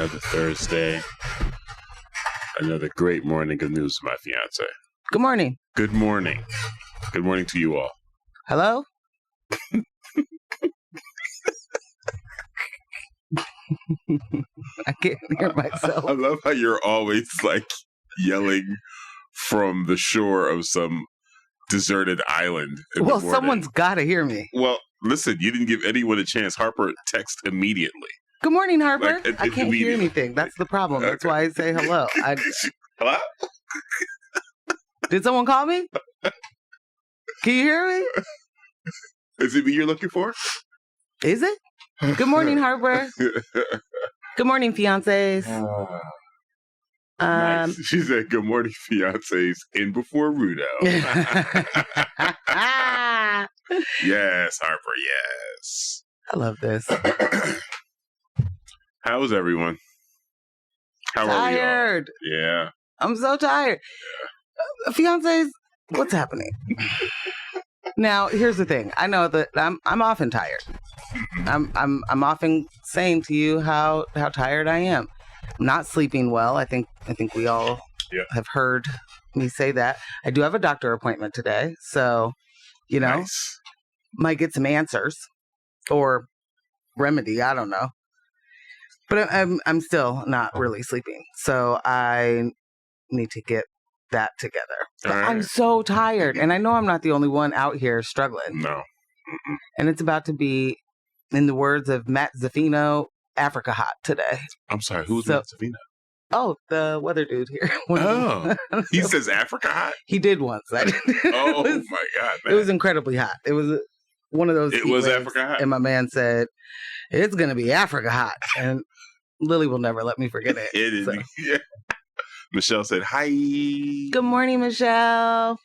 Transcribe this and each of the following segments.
Another Thursday. Another great morning of news from my fiance. Good morning. Good morning. Good morning to you all. Hello? I can't hear myself. I love how you're always like yelling from the shore of some deserted island. Well, someone's got to hear me. Well, listen, you didn't give anyone a chance. Harper text immediately. Good morning, Harper. Like, I can't hear anything. That's the problem. Okay. That's why I say hello. Hello? Did someone call me? Can you hear me? Is it me you're looking for? Is it? Good morning, Harper. Good morning, fiancés. Nice. She said, good morning, fiancés, in before Rudo. Yes, Harper, yes. I love this. How's everyone? How Tired. Are we all? Yeah. I'm so tired. Fiancés, what's happening? Now, here's the thing. I know that I'm often tired. I'm often saying to you how tired I am. I'm not sleeping well. I think we all have heard me say that. I do have a doctor appointment today, so Nice. Might get some answers or remedy. I don't know, but I'm still not really sleeping, so I need to get that together. Right. I'm so tired, and I know I'm not the only one out here struggling. No. Mm-mm. And it's about to be, in the words of Matt Zaffino, Africa hot today. I'm sorry, who's Matt Zaffino? Oh, the weather dude here. He says Africa hot? He did once. Oh, my God, man. It was incredibly hot. It was one of those. It was Africa hot? And my man said, it's going to be Africa hot. And Lily will never let me forget it. It is. So. Yeah. Michelle said, hi. Good morning, Michelle.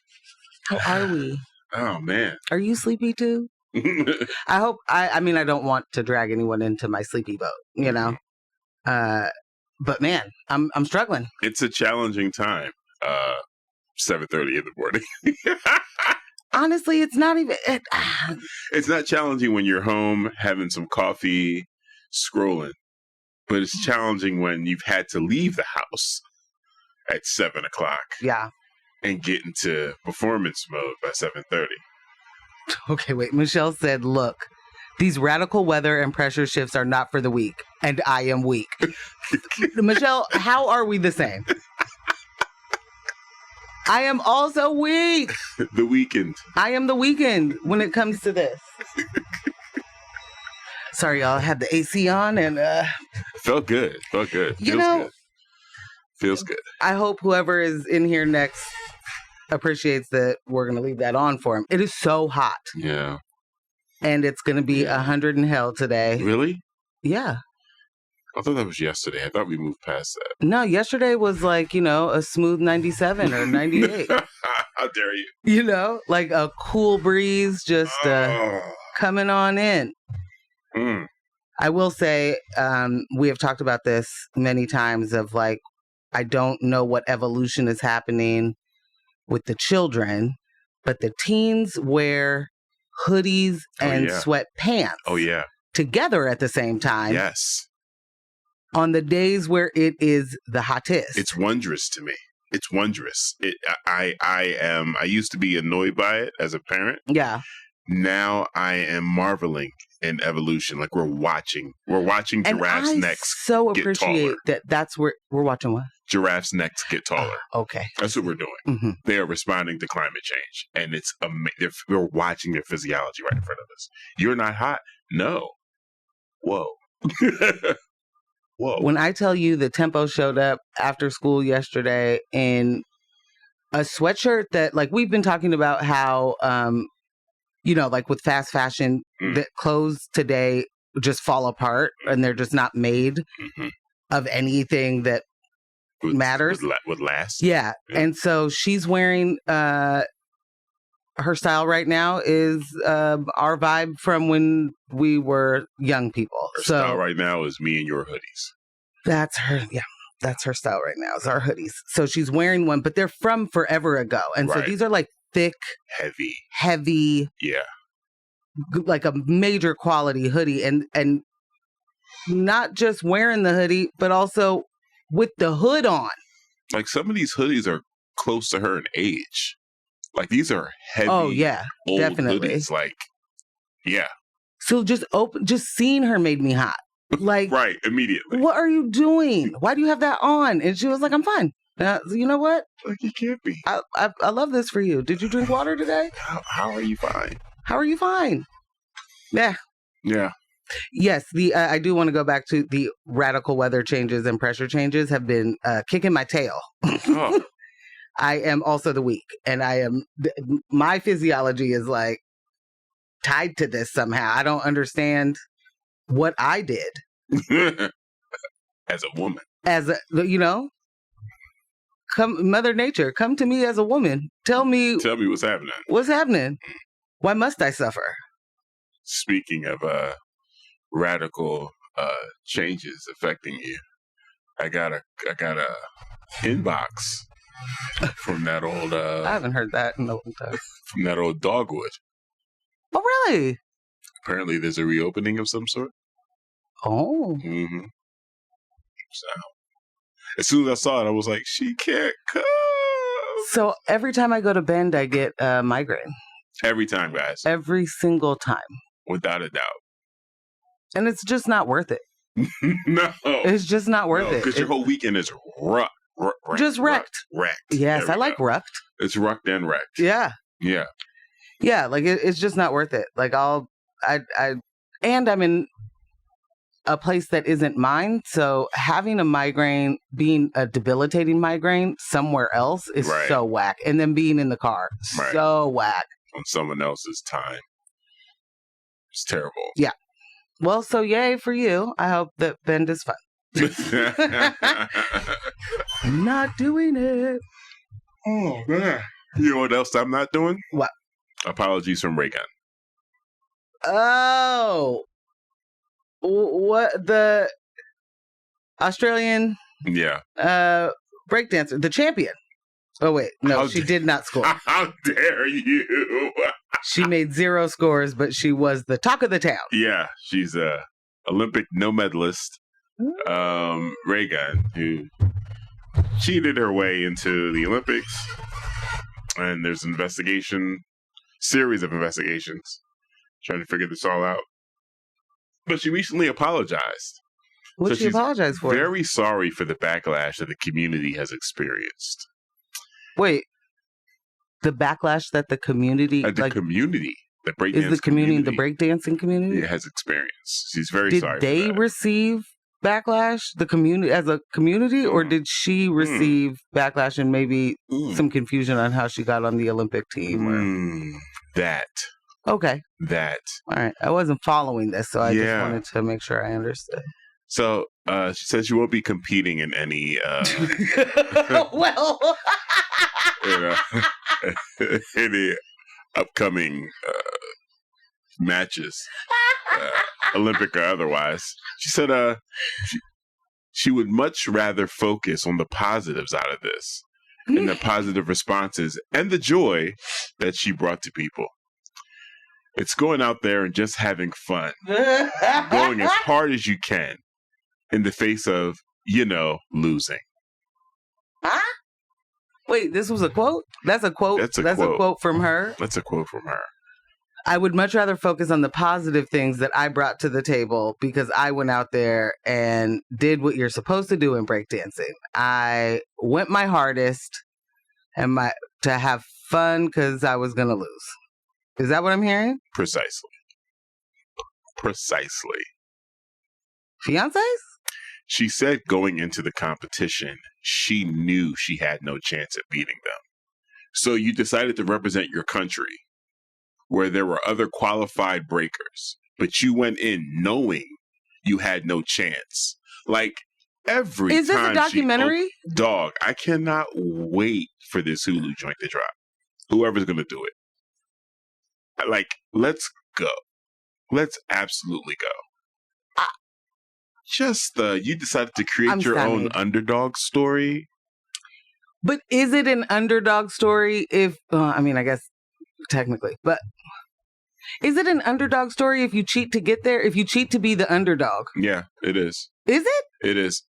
How are we? Oh, man. Are you sleepy too? I hope. I mean, I don't want to drag anyone into my sleepy boat, but man, I'm struggling. It's a challenging time. 7:30 in the morning. Honestly, it's not even. It's not challenging when you're home having some coffee, scrolling, but it's challenging when you've had to leave the house at 7 o'clock. Yeah. And get into performance mode by 7:30. Okay, wait. Michelle said, look, these radical weather and pressure shifts are not for the weak, and I am weak. Michelle, how are we the same? I am also weak. The weekend. I am the weekend when it comes to this. Sorry, y'all. I had the AC on and... Felt good. Feels good. Feels good. I hope whoever is in here next appreciates that we're going to leave that on for him. It is so hot. Yeah. And it's going to be 100 in hell today. Really? Yeah. I thought that was yesterday. I thought we moved past that. No, yesterday was like, a smooth 97 or 98. How dare you? Like a cool breeze just coming on in. Mm. I will say, we have talked about this many times of like, I don't know what evolution is happening with the children, but the teens wear hoodies and sweatpants. Oh, yeah. Together at the same time. Yes. On the days where it is the hottest. It's wondrous to me. It's wondrous. I used to be annoyed by it as a parent. Yeah. Now I am marveling in evolution. Like we're watching giraffes' necks so get appreciate taller. that's where we're watching what? Giraffes' necks get taller. Okay. That's what we're doing. Mm-hmm. They are responding to climate change. And it's we're watching their physiology right in front of us. You're not hot? No. Whoa. Whoa. When I tell you the Tempo showed up after school yesterday in a sweatshirt that, like, we've been talking about how, like with fast fashion, that clothes today just fall apart and they're just not made of anything that matters. Would last. Yeah. And so she's wearing, her style right now is our vibe from when we were young people. Her style right now is me and your hoodies. That's her. Yeah. That's her style right now, is our hoodies. So she's wearing one, but they're from forever ago. And so these are like thick, heavy. Yeah. Like a major quality hoodie. And not just wearing the hoodie, but also with the hood on. Like some of these hoodies are close to her in age. Like these are heavy, Oh yeah, old definitely. hoodies. Like, yeah. So just seeing her made me hot. Like, right, immediately. What are you doing? Why do you have that on? And she was like, I'm fine. You know what? Like you can't be. I love this for you. Did you drink water today? How are you fine? How are you fine? Yeah. Yeah. Yes, I do want to go back to the radical weather changes and pressure changes have been kicking my tail. Oh. I am also the weak, and my physiology is like tied to this somehow. I don't understand what I did as a woman. Come, Mother Nature, come to me as a woman. Tell me what's happening. What's happening? Why must I suffer? Speaking of radical changes affecting you, I got a inbox from that old. I haven't heard that in a long time. From that old dogwood. Oh, really? Apparently, there's a reopening of some sort. Oh. Mm-hmm. So, as soon as I saw it, I was like, she can't come. So every time I go to Bend, I get a migraine. Every time, guys. Every single time. Without a doubt. And it's just not worth it. No. It's just not worth it. Because your whole weekend is wrecked. Just wrecked. Wrecked. Yes, I like wrecked. It's wrecked and wrecked. Yeah. Yeah. Yeah, like it's just not worth it. Like and I'm in a place that isn't mine, so having a migraine, being a debilitating migraine somewhere else is so whack. And then being in the car, so whack. On someone else's time. It's terrible. Yeah. Well, so yay for you. I hope that Bend is fun. I'm not doing it. Oh, man. You know what else I'm not doing? What? Apologies from Raygun. Oh. What? The Australian breakdancer, the champion. Oh, wait. No, she did not score. How dare you? She made 0 scores, but she was the talk of the town. Yeah, she's a Olympic no medalist, Raygun, who cheated her way into the Olympics. And there's an series of investigations, trying to figure this all out. But she recently apologized. What did she apologize for? Very sorry for the backlash that the community has experienced. Wait, the backlash that the community, the community, the breakdance is the community, the breakdancing community, has experienced. She's very sorry. Did they receive backlash, the community as a community, or did she receive backlash and maybe some confusion on how she got on the Olympic team? That. Okay. That. All right. I wasn't following this, so I just wanted to make sure I understood. So she said she won't be competing in any. Well. Any upcoming matches, Olympic or otherwise. She said she would much rather focus on the positives out of this and the positive responses and the joy that she brought to people. It's going out there and just having fun, going as hard as you can in the face of, losing. Huh? Wait, this was a quote? That's a quote? That's a quote from her? That's a quote from her. I would much rather focus on the positive things that I brought to the table because I went out there and did what you're supposed to do in breakdancing. I went my hardest and to have fun because I was going to lose. Is that what I'm hearing? Precisely. Fiancés? She said going into the competition, she knew she had no chance at beating them. So you decided to represent your country where there were other qualified breakers, but you went in knowing you had no chance. Like every time. Is this a documentary? Dog, I cannot wait for this Hulu joint to drop. Whoever's going to do it. Like, let's go. Let's absolutely go. You decided to create your own underdog story. But is it an underdog story I guess technically, but Is it an underdog story if you cheat to get there? If you cheat to be the underdog? Yeah, it is. Is it? It is.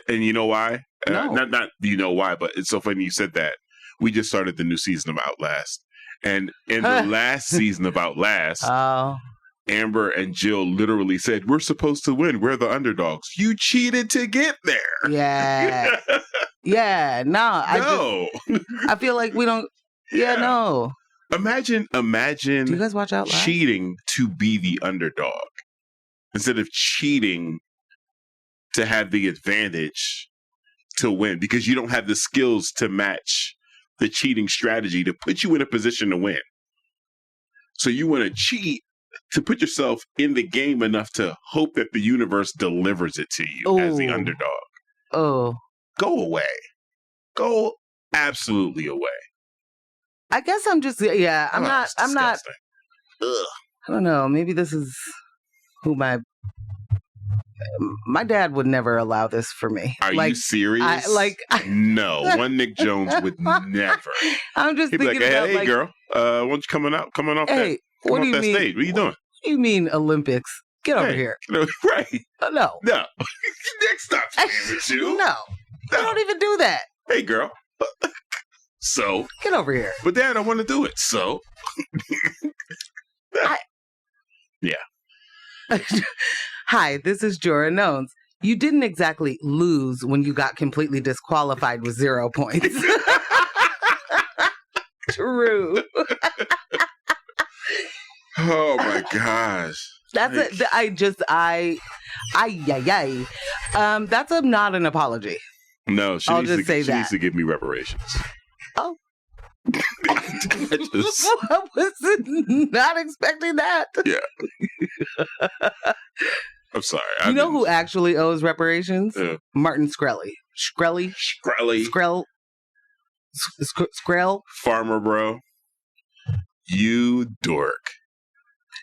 And you know why? No. Not you know why, but it's so funny you said that. We just started the new season of Outlast. And in the last season of Outlast, Amber and Jill literally said, we're supposed to win. We're the underdogs. You cheated to get there. Yeah. Yeah. No. I feel like we don't. Yeah, no. Imagine Do you guys watch Outlast? cheating to be the underdog instead of cheating to have the advantage to win because you don't have the skills to match the cheating strategy to put you in a position to win. So you want to cheat to put yourself in the game enough to hope that the universe delivers it to you as the underdog. Oh. Go away. Go absolutely away. I guess I'm just, I'm not. Ugh. I don't know. Maybe this is who my dad would never allow this for me. Are you serious? No, one Nick Jones would never. I'm just He'd be thinking like, about hey, girl, why don't you coming off hey, what do you mean? Stage? What are you doing? You mean Olympics? Get over here. Right. No. Nick, stop playing with you. No. I don't even do that. Hey, girl. So? Get over here. But Dad, I want to do it. So? Yeah. Hi, this is Jorah Knowns. You didn't exactly lose when you got completely disqualified with 0 points. True. Oh my gosh. That's it. That's not an apology. No, she I'll needs just say she that. needs to give me reparations. Oh. I was not expecting that. Yeah. I'm sorry. You know who actually owes reparations? Yeah. Martin Shkreli. Shkreli? Skrell? Farmer bro. You dork.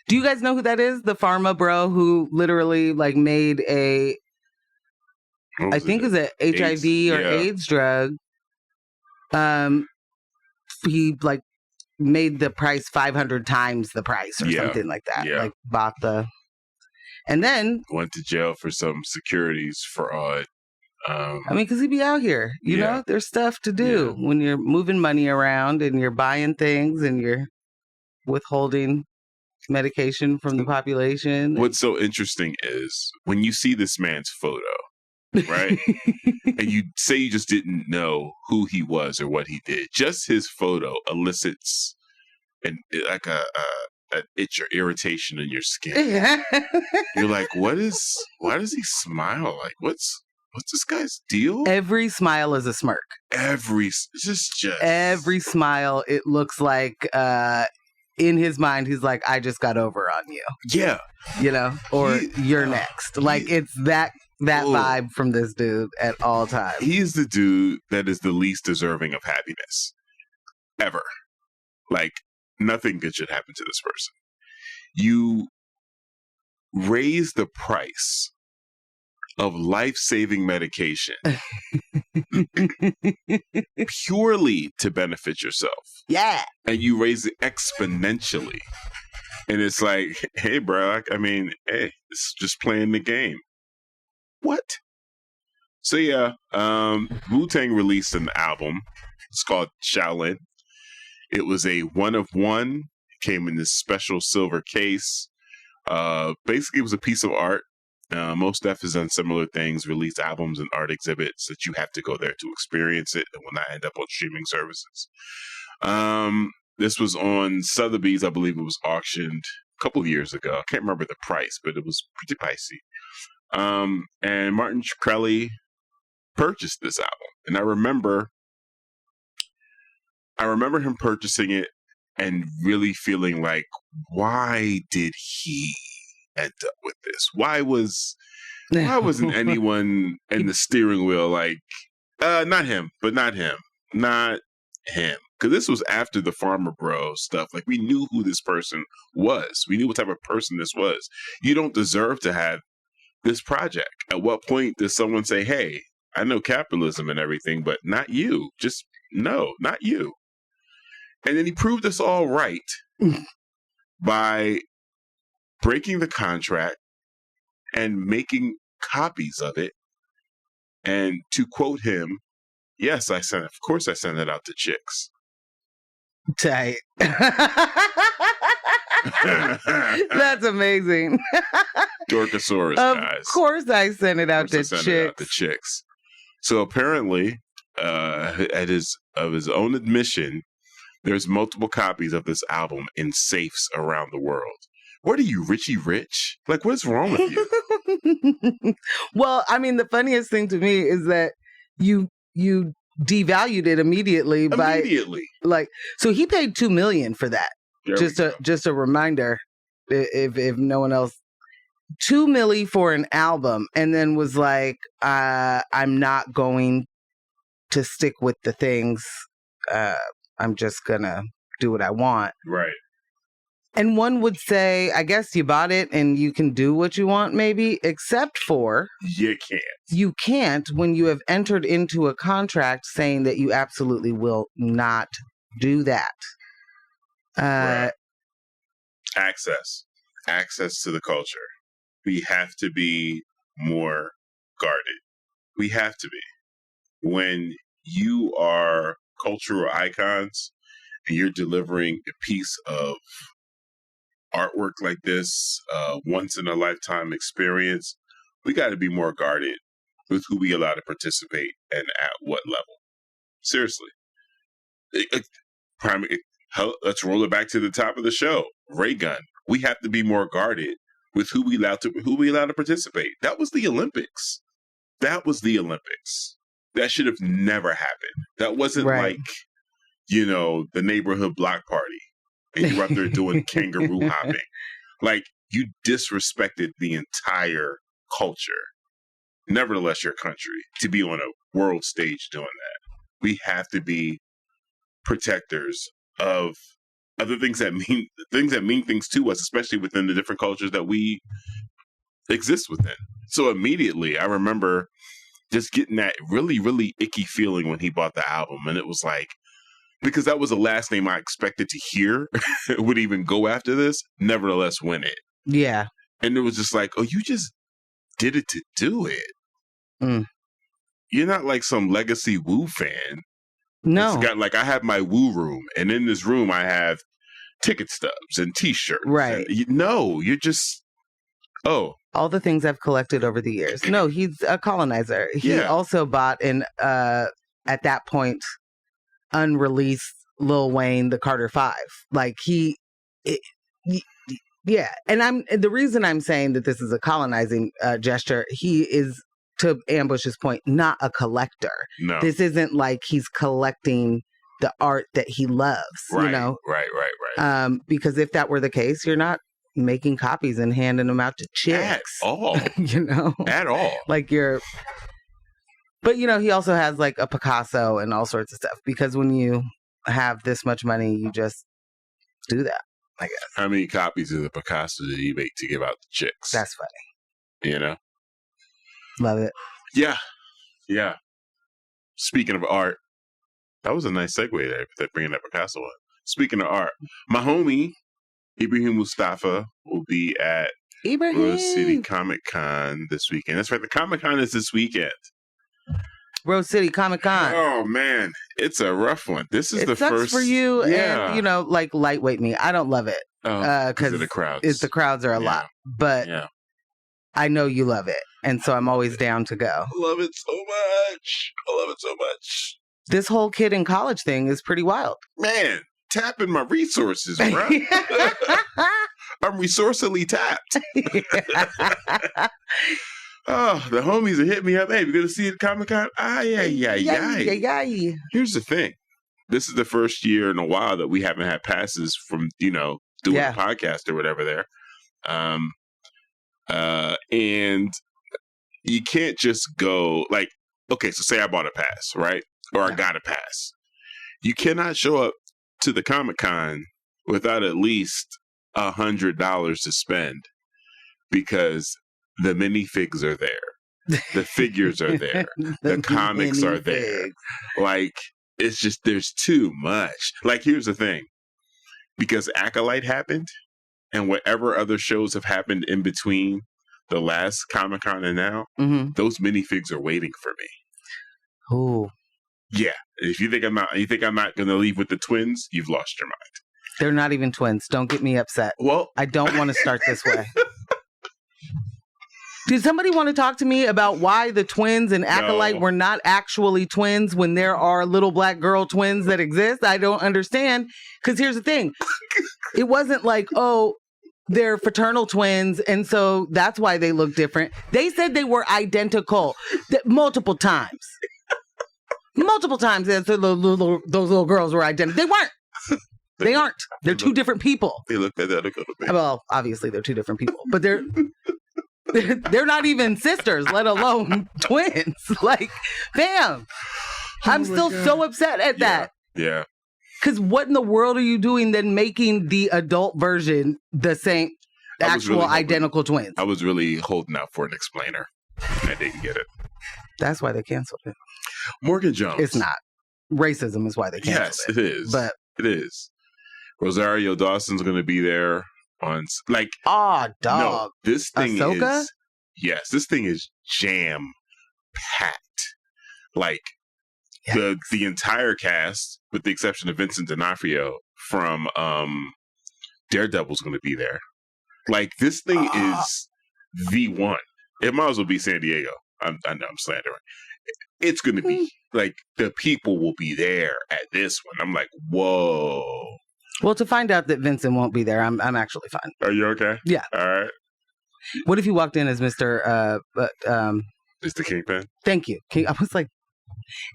Do you guys know who that is? The pharma bro who literally made a, I think it's a HIV or AIDS drug. He made the price 500 times the price or something like that. Yeah. Bought the, and then went to jail for some securities fraud. Because he'd be out here, you know, there's stuff to do when you're moving money around and you're buying things and you're withholding medication from the population. What's so interesting is when you see this man's photo, right? And you say you just didn't know who he was or what he did. Just his photo elicits an itch or irritation in your skin. You're like, why does he smile? Like, what's this guy's deal? Every smile is a smirk. Every smile, it looks like in his mind, he's like, I just got over on you. Yeah. You know, or you're next. It's that vibe from this dude at all times. He's the dude that is the least deserving of happiness ever. Nothing good should happen to this person. You raise the price of life-saving medication purely to benefit yourself. Yeah. And you raise it exponentially. And it's like, hey, bro, it's just playing the game. What? So, Wu-Tang released an album. It's called Shaolin. It was a 1 of 1. It came in this special silver case. Basically, it was a piece of art. Moustafa has done similar things, released albums and art exhibits that you have to go there to experience it. It will not end up on streaming services. This was on Sotheby's. I believe it was auctioned a couple of years ago. I can't remember the price, but it was pretty pricey. And Martin Shkreli purchased this album. And I remember him purchasing it and really feeling like, why did he end up with this? Why wasn't anyone in the steering wheel not him. Because this was after the Farmer Bro stuff. We knew who this person was. We knew what type of person this was. You don't deserve to have this project. At what point does someone say, hey, I know capitalism and everything, but not you. Just no, not you. And then he proved us all right by breaking the contract and making copies of it. And to quote him, yes, of course I sent it out to chicks. Tight. That's amazing. Dorkosaurus, guys. Of course I sent it out to chicks. So apparently, of his own admission, there's multiple copies of this album in safes around the world. What are you, Richie Rich? Like, what's wrong with you? Well, I mean, the funniest thing to me is that you devalued it immediately. So he paid $2 million for that. Just a reminder, if no one else, $2 million for an album, and then was like, I'm not going to stick with the things. I'm just gonna do what I want. Right. And one would say, I guess you bought it and you can do what you want, maybe, except for... You can't. You can't when you have entered into a contract saying that you absolutely will not do that. Right. Access to the culture. We have to be more guarded. We have to be. When you are cultural icons and you're delivering a piece of artwork like this, once in a lifetime experience, we got to be more guarded with who we allow to participate and at what level. Seriously. Let's roll it back to the top of the show. Raygun. We have to be more guarded with who we allow to participate. That was the Olympics. That should have never happened. That wasn't like, the neighborhood block party. And you're up there doing kangaroo hopping. Like, you disrespected the entire culture. Nevertheless, your country, to be on a world stage doing that. We have to be protectors of other things that mean things to us, especially within the different cultures that we exist within. So immediately, I remember just getting that really, really icky feeling when he bought the album. And it was like, because that was the last name I expected to hear would even go after this, nevertheless win it. Yeah. And it was just like, oh, you just did it to do it. Mm. You're not like some legacy Woo fan. No. It's got, like, I have my Woo room, and in this room I have ticket stubs and t-shirts. Right. No, you're just, all the things I've collected over the years. No, he's a colonizer. He also bought at that point, unreleased Lil Wayne, the Carter 5. Like, yeah. And the reason I'm saying that this is a colonizing gesture, he is, to Ambush's point, not a collector. No. This isn't like he's collecting the art that he loves, Right. Because if that were the case, you're not making copies and handing them out to chicks. At all. At all. Like but he also has like a Picasso and all sorts of stuff, because when you have this much money, you just do that, I guess. How many copies of the Picasso did he make to give out to chicks? That's funny. Love it. Yeah. Speaking of art, that was a nice segue there, bringing that Picasso up. Speaking of art, my homie, Ibrahim Moustafa, will be at Rose City Comic Con this weekend. That's right, the Comic Con is this weekend. Rose City Comic Con. Oh, man. It's a rough one. This is the first. It sucks for you and, like, lightweight me. I don't love it. Because of the crowds. The crowds are a lot. But I know you love it. And so I'm always down to go. I love it so much. This whole kid in college thing is pretty wild. Man, tapping my resources, bro. I'm resourcely tapped. Oh, the homies are hitting me up. Hey, we're going to see you at Comic-Con? Here's the thing. This is the first year in a while that we haven't had passes from, doing a podcast or whatever there. And you can't just go, like, okay, so say I bought a pass, right? Or I got a pass. You cannot show up to the Comic-Con without at least $100 to spend, because the minifigs are there. The figures are there. The comics are there. Like, it's just, there's too much. Like, here's the thing. Because Acolyte happened, and whatever other shows have happened in between the last Comic-Con and now, those minifigs are waiting for me. Oh. Yeah. If you think I'm not going to leave with the twins, you've lost your mind. They're not even twins. Don't get me upset. Well, I don't want to start this way. Did somebody want to talk to me about why the twins and Acolyte were not actually twins when there are little black girl twins that exist? I don't understand. Because here's the thing. It wasn't like, oh, they're fraternal twins, and so that's why they look different. They said they were identical multiple times. Multiple times those little girls were identical. They weren't. They aren't. They're two different people. They look identical to me. Well, obviously they're two different people, but they're not even sisters, let alone twins. Like, fam, I'm still so upset at that. Yeah. Because what in the world are you doing then making the adult version the same, actual identical twins? I was really holding out for an explainer. I didn't get it. That's why they canceled it. Morgan Jones. It's not. Racism is why they canceled it. Yes, it is. But it is. Rosario Dawson's going to be there on, like... Oh, dog. No, this thing Ahsoka? Is... Yes, this thing is jam-packed. Like, the entire cast, with the exception of Vincent D'Onofrio from Daredevil's going to be there. Like, this thing is the one. It might as well be San Diego. I know I'm slandering. It's going to be, like, the people will be there at this one. I'm like, whoa. Well, to find out that Vincent won't be there, I'm actually fine. Are you okay? Yeah. All right. What if you walked in as Mr. Kingpin? Thank you. I was like,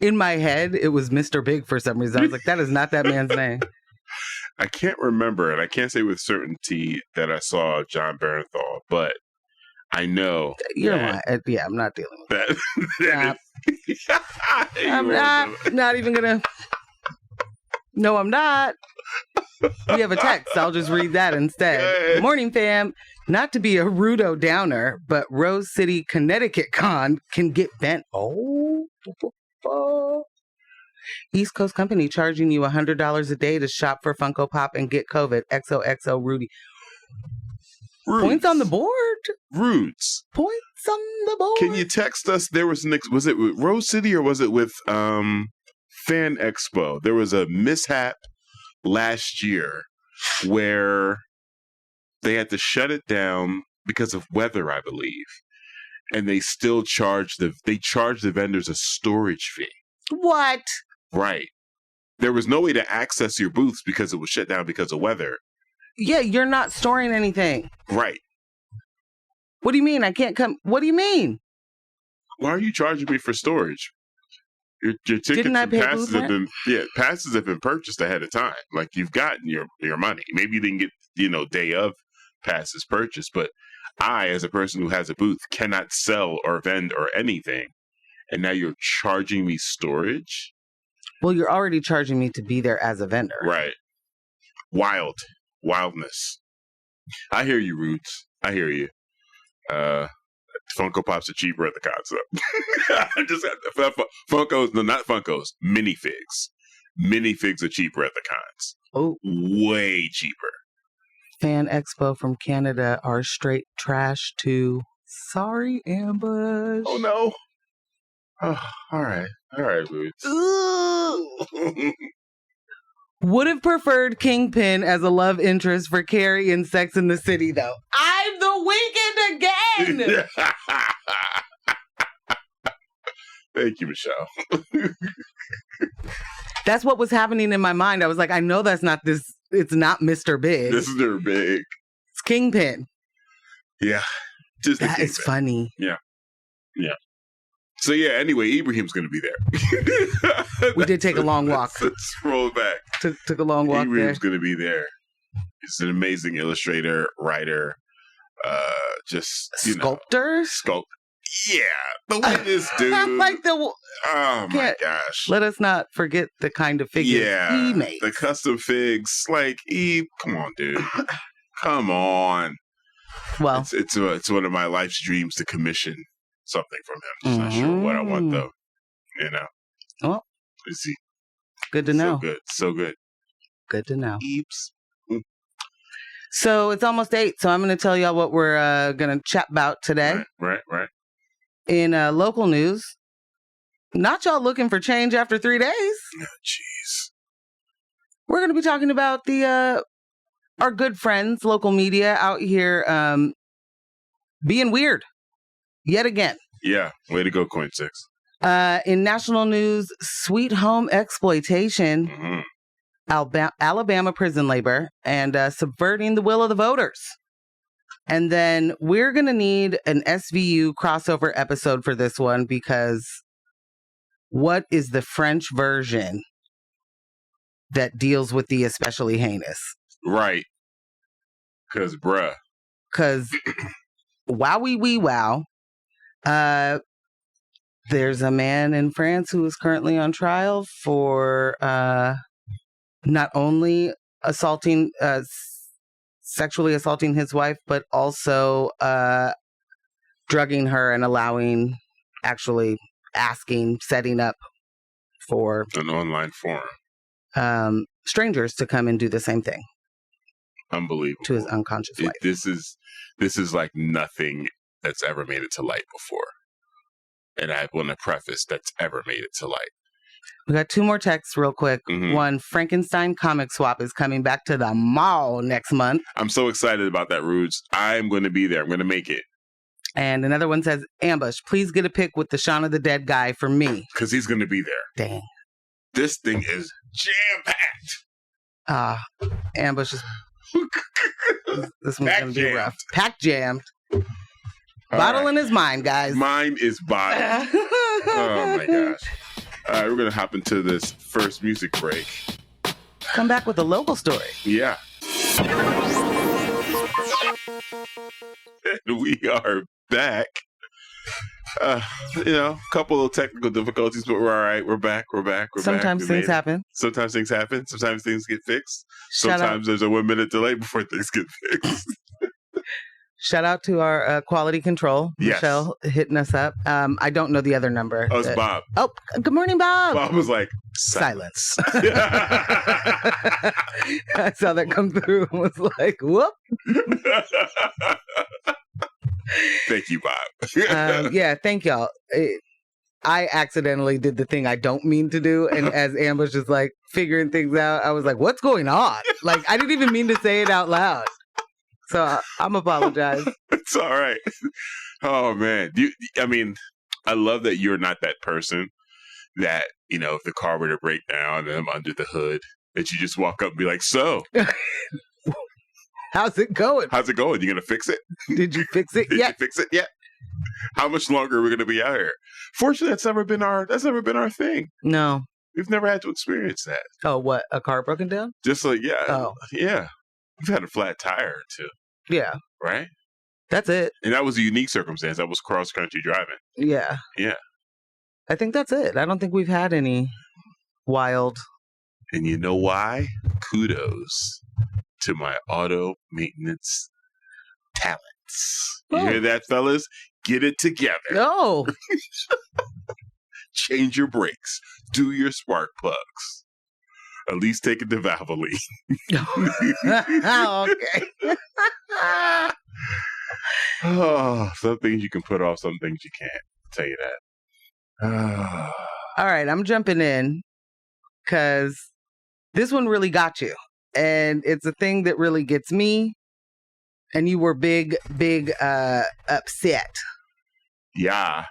in my head, it was Mr. Big for some reason. I was like, that is not that man's name. I can't remember, and I can't say with certainty that I saw John Bernthal, but I know. You're lying. Yeah, I'm not dealing with that. I'm not even going to. No, I'm not. We have a text. I'll just read that instead. Morning, fam. Not to be a rudo downer, but Rose City, Connecticut Con can get bent. Oh. East Coast company charging you $100 a day to shop for Funko Pop and get COVID. XOXO Rudy. Roots. Points on the board. Roots. Points on the board. Can you text us? There was was it with Rose City or was it with Fan Expo? There was a mishap last year where they had to shut it down because of weather, I believe. And they still charged the vendors a storage fee. What? Right. There was no way to access your booths because it was shut down because of weather. Yeah, you're not storing anything. Right. What do you mean? I can't come. What do you mean? Why are you charging me for storage? Your tickets and passes have been passes have been purchased ahead of time. Like, you've gotten your money. Maybe you didn't get day of passes purchased, but I, as a person who has a booth, cannot sell or vend or anything. And now you're charging me storage? Well, you're already charging me to be there as a vendor. Right. Wildness. I hear you, Roots. I hear you. Funko Pops are cheaper at the concept. Funkos, no, not Funkos, minifigs. Minifigs are cheaper at the cons. Oh. Way cheaper. Fan Expo from Canada are straight trash too. Sorry, Ambush. Oh, no. Oh, all right, Roots. Would have preferred Kingpin as a love interest for Carrie in Sex and the City, though. I'm the Weeknd again! Thank you, Michelle. That's what was happening in my mind. I was like, I know that's not this. It's not Mr. Big. Mr. Big. It's Kingpin. Yeah. Just that is funny. Yeah. Yeah. So, yeah, anyway, Ibrahim's going to be there. We did take a long walk. Let's roll back. Took a long walk. Ibrahim's going to be there. He's an amazing illustrator, writer, sculptor? Sculptor. Yeah. The way this dude. I'm like oh, my gosh. Let us not forget the kind of figures he makes. The custom figs. Like, come on, dude. Come on. Well. It's one of my life's dreams to commission something from him. Just not sure what I want, though. You know. Well, let's see. Good to know. So good. So good. Good to know. Eeps. So it's almost 8, so I'm going to tell y'all what we're going to chat about today. Right. In local news, not y'all looking for change after 3 days. Oh, jeez. We're going to be talking about our good friends, local media out here being weird yet again. Yeah, way to go, Coin 6. In national news, Sweet Home Exploitation, Alabama prison labor, and Subverting the Will of the Voters. And then we're going to need an SVU crossover episode for this one because what is the French version that deals with the especially heinous? Right. Because, bruh. Because wowie wee wow. There's a man in France who is currently on trial for not only sexually assaulting his wife, but also drugging her and setting up for an online forum. Strangers to come and do the same thing. Unbelievable. To his unconscious wife. This is like nothing that's ever made it to light before. And I want to preface that's ever made it to light. We got 2 more texts real quick. One, Frankenstein Comic Swap is coming back to the mall next month. I'm so excited about that, Rudes. I'm going to be there. I'm going to make it. And another one says, Ambush, please get a pic with the Shaun of the Dead guy for me. Because he's going to be there. Dang. This thing is jam-packed. Ambush is... this one's going to be rough. Pack jammed. Bottle in his mind, guys. Mine is bottle. Oh, my gosh. All right, we're going to hop into this first music break. Come back with a local story. Yeah. And we are back. A couple of technical difficulties, but we're all right. We're back. Sometimes things happen. Sometimes things happen. Sometimes things get fixed. Sometimes there's a 1 minute delay before things get fixed. Shout out to our quality control, yes. Michelle, hitting us up. I don't know the other number. Oh, it's Bob. Oh, good morning, Bob. Bob was like, silence. I saw that come through and was like, whoop. Thank you, Bob. Yeah, thank y'all. I accidentally did the thing I don't mean to do. And as Ambush is like figuring things out, I was like, what's going on? Like, I didn't even mean to say it out loud. So I'm apologize. It's all right. Oh, man. I love that you're not that person that, if the car were to break down and I'm under the hood, that you just walk up and be like, so. How's it going? You going to fix it? Did you fix it yet? Did you fix it yet? How much longer are we going to be out here? Fortunately, that's never been our thing. No. We've never had to experience that. Oh, what? A car broken down? Just like, yeah. Oh. Yeah. We've had a flat tire or two. Yeah. Right? That's it. And that was a unique circumstance. That was cross-country driving. Yeah. Yeah. I think that's it. I don't think we've had any wild. And you know why? Kudos to my auto maintenance talents. You hear that, fellas? Get it together. No. Change your brakes. Do your spark plugs. At least take it to Valvoline. Okay. Oh, some things you can put off, some things you can't. I'll tell you that. All right, I'm jumping in because this one really got you. And it's a thing that really gets me. And you were big upset. Yeah.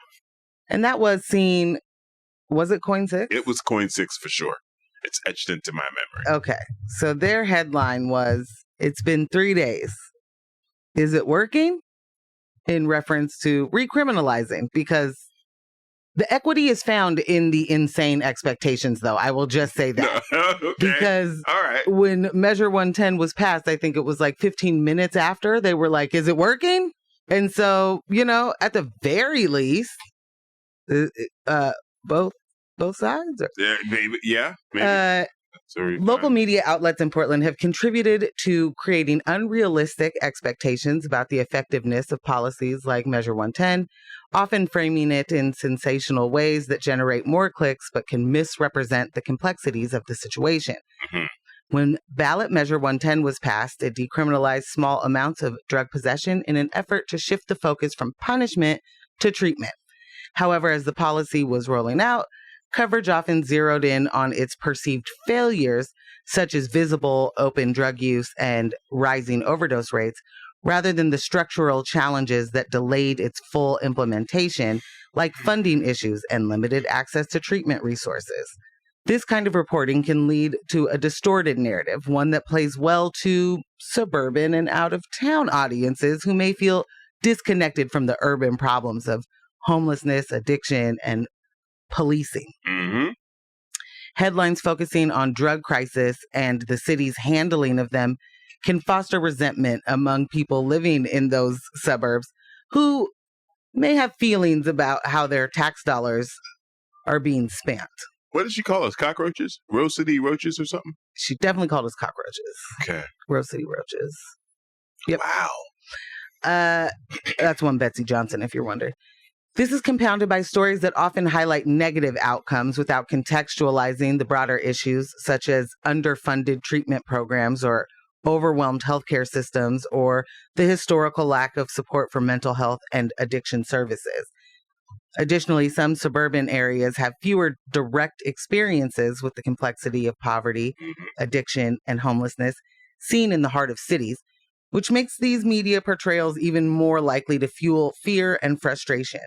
And that was seen, was it Coin 6? It was Coin 6 for sure. It's etched into my memory. Okay. So their headline was, it's been 3 days. Is it working? In reference to recriminalizing, because the equity is found in the insane expectations, though. I will just say that. Okay. Because all right. When Measure 110 was passed, I think it was like 15 minutes after, they were like, is it working? And so, at the very least, both sides? Or, yeah, maybe. Local media outlets in Portland have contributed to creating unrealistic expectations about the effectiveness of policies like Measure 110, often framing it in sensational ways that generate more clicks but can misrepresent the complexities of the situation. Mm-hmm. When ballot measure 110 was passed, it decriminalized small amounts of drug possession in an effort to shift the focus from punishment to treatment. However, as the policy was rolling out, coverage often zeroed in on its perceived failures, such as visible open drug use and rising overdose rates, rather than the structural challenges that delayed its full implementation, like funding issues and limited access to treatment resources. This kind of reporting can lead to a distorted narrative, one that plays well to suburban and out-of-town audiences who may feel disconnected from the urban problems of homelessness, addiction, and policing. Mm-hmm. Headlines focusing on drug crisis and the city's handling of them can foster resentment among people living in those suburbs who may have feelings about how their tax dollars are being spent. What did she call us? Cockroaches? Rose City roaches or something? She definitely called us cockroaches. Okay. Rose City roaches. Yep. Wow. That's one Betsy Johnson, if you're wondering. This is compounded by stories that often highlight negative outcomes without contextualizing the broader issues, such as underfunded treatment programs or overwhelmed healthcare systems or the historical lack of support for mental health and addiction services. Additionally, some suburban areas have fewer direct experiences with the complexity of poverty, addiction, and homelessness seen in the heart of cities, which makes these media portrayals even more likely to fuel fear and frustration.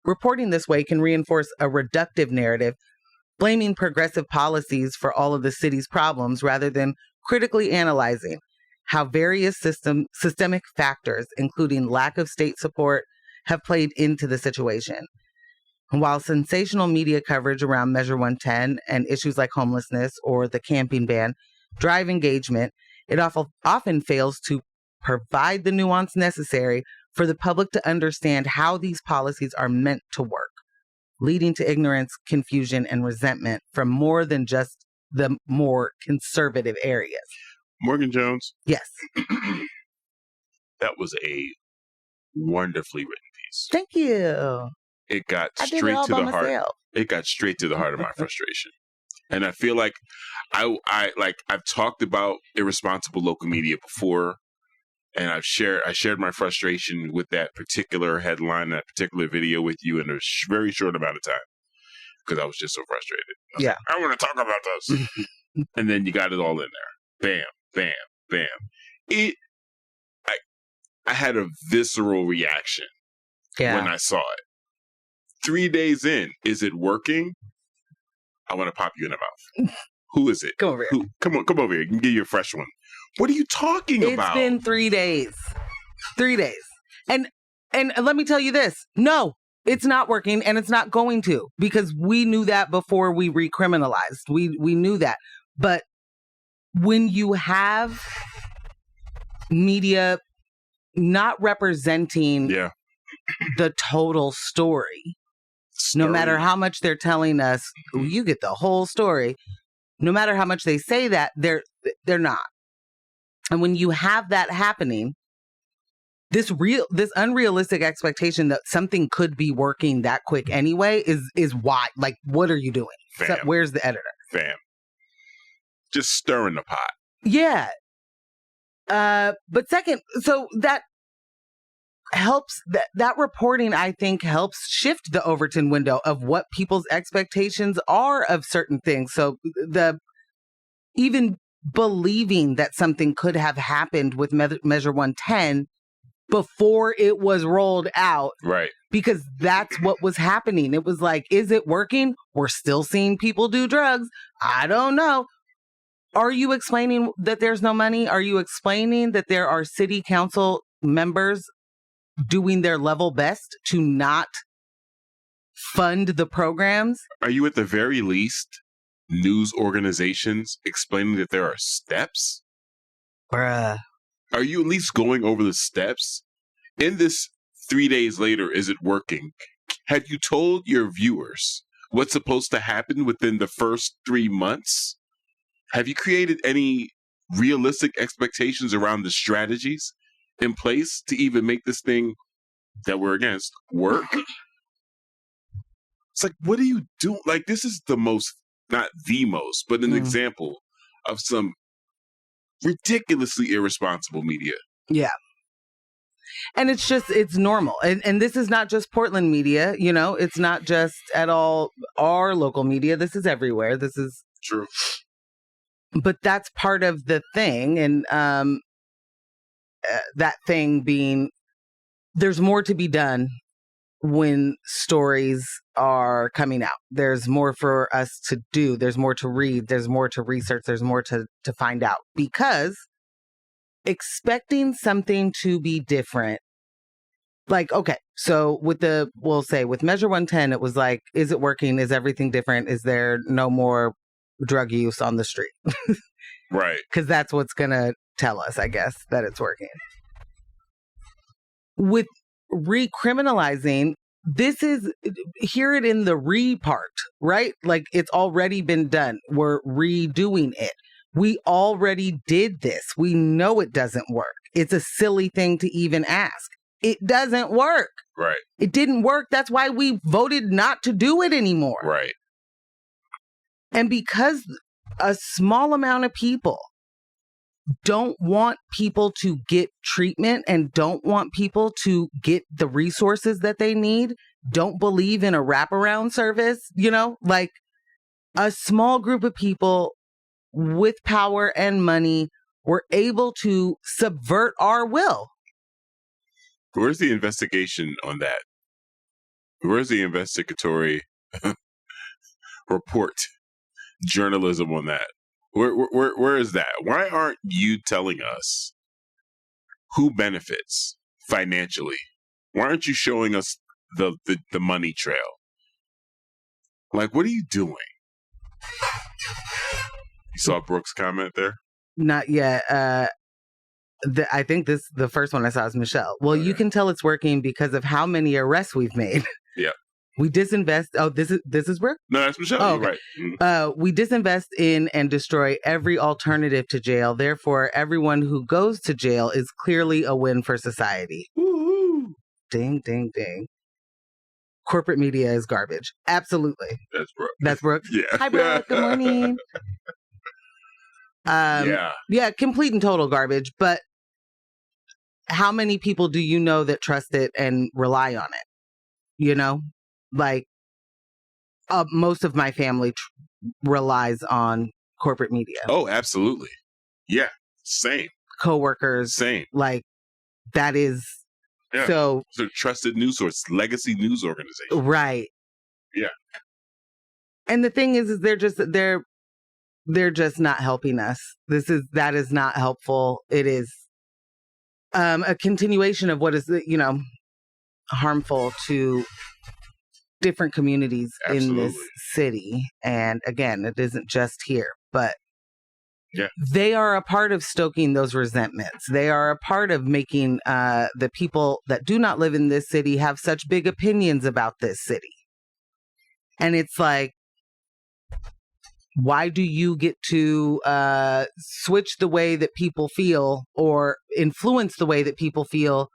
Reporting this way can reinforce a reductive narrative, blaming progressive policies for all of the city's problems rather than critically analyzing how various systemic factors, including lack of state support, have played into the situation. And while sensational media coverage around Measure 110 and issues like homelessness or the camping ban drive engagement, it often fails to provide the nuance necessary for the public to understand how these policies are meant to work, leading to ignorance, confusion, and resentment from more than just the more conservative areas. Morgan Jones? Yes. That was a wonderfully written piece. Thank you. It got straight to the heart. It got straight to the heart of my frustration. And I feel like I've talked about irresponsible local media before, and I shared my frustration with that particular headline, that particular video with you in a very short amount of time because I was just so frustrated. I want to talk about this. And then you got it all in there. Bam, bam, bam. I had a visceral reaction when I saw it. 3 days in, is it working? I want to pop you in the mouth. Who is it? Come over here. Come over here. You can give you a fresh one. What are you talking about? It's been 3 days. 3 days. And let me tell you this. No, it's not working and it's not going to, because we knew that before we recriminalized. We knew that. But when you have media not representing the total story, no matter how much they're telling us, you get the whole story, no matter how much they say that, they're not. And when you have that happening, this unrealistic expectation that something could be working that quick anyway is why. Like, what are you doing? So, where's the editor? Fam. Just stirring the pot. Yeah. But second, so that helps, that reporting, I think, helps shift the Overton window of what people's expectations are of certain things. So even believing that something could have happened with Measure 110 before it was rolled out. Right. Because that's what was happening. It was like, is it working? We're still seeing people do drugs. I don't know. Are you explaining that there's no money? Are you explaining that there are city council members doing their level best to not fund the programs? Are you at the very least news organizations explaining that there are steps? Bruh. Are you at least going over the steps? In this 3 days later, is it working? Have you told your viewers what's supposed to happen within the first 3 months? Have you created any realistic expectations around the strategies in place to even make this thing that we're against work? It's like, what do you do? Like, this is the most, not the most, but an example of some ridiculously irresponsible media. Yeah. And it's normal. And this is not just Portland media, you know, it's not just at all our local media. This is everywhere. This is true. But that's part of the thing. And that thing being, there's more to be done when stories are coming out. There's more for us to do. There's more to read. There's more to research. There's more to find out. Because expecting something to be different, like, okay, so with Measure 110, it was like, is it working? Is everything different? Is there no more drug use on the street? Right. Because that's what's going to tell us, I guess, that it's working. With recriminalizing, hear it in the part, right? Like, it's already been done. We're redoing it. We already did this. We know it doesn't work. It's a silly thing to even ask. It doesn't work. Right. It didn't work. That's why we voted not to do it anymore. Right. And because a small amount of people don't want people to get treatment and don't want people to get the resources that they need, don't believe in a wraparound service, you know, like a small group of people with power and money were able to subvert our will. Where's the investigation on that? Where's the investigatory report, journalism on that? Where is that? Why aren't you telling us who benefits financially? Why aren't you showing us the money trail? Like, what are you doing? You saw Brooke's comment there? Not yet. I think the first one I saw is Michelle. Well, you can tell it's working because of how many arrests we've made. Yeah. We disinvest. Oh, this is Brooke? No, that's Michelle. Oh, okay. You're right. We disinvest in and destroy every alternative to jail. Therefore, everyone who goes to jail is clearly a win for society. Woo-hoo. Ding, ding, ding. Corporate media is garbage. Absolutely. That's Brooke. That's Brooke. Yeah. Hi, Brooke. Good morning. Yeah, complete and total garbage. But how many people do you know that trust it and rely on it? You know, like most of my family relies on corporate media. Oh, absolutely. Yeah, same. Coworkers, same. Like that is so. It's a trusted news source, legacy news organization. Right. Yeah. And the thing is they're just not helping us. That is not helpful. It is a continuation of what is, you know, harmful to different communities in this city. And again, it isn't just here, but they are a part of stoking those resentments. They are a part of making the people that do not live in this city have such big opinions about this city. And it's like, why do you get to switch the way that people feel or influence the way that people feel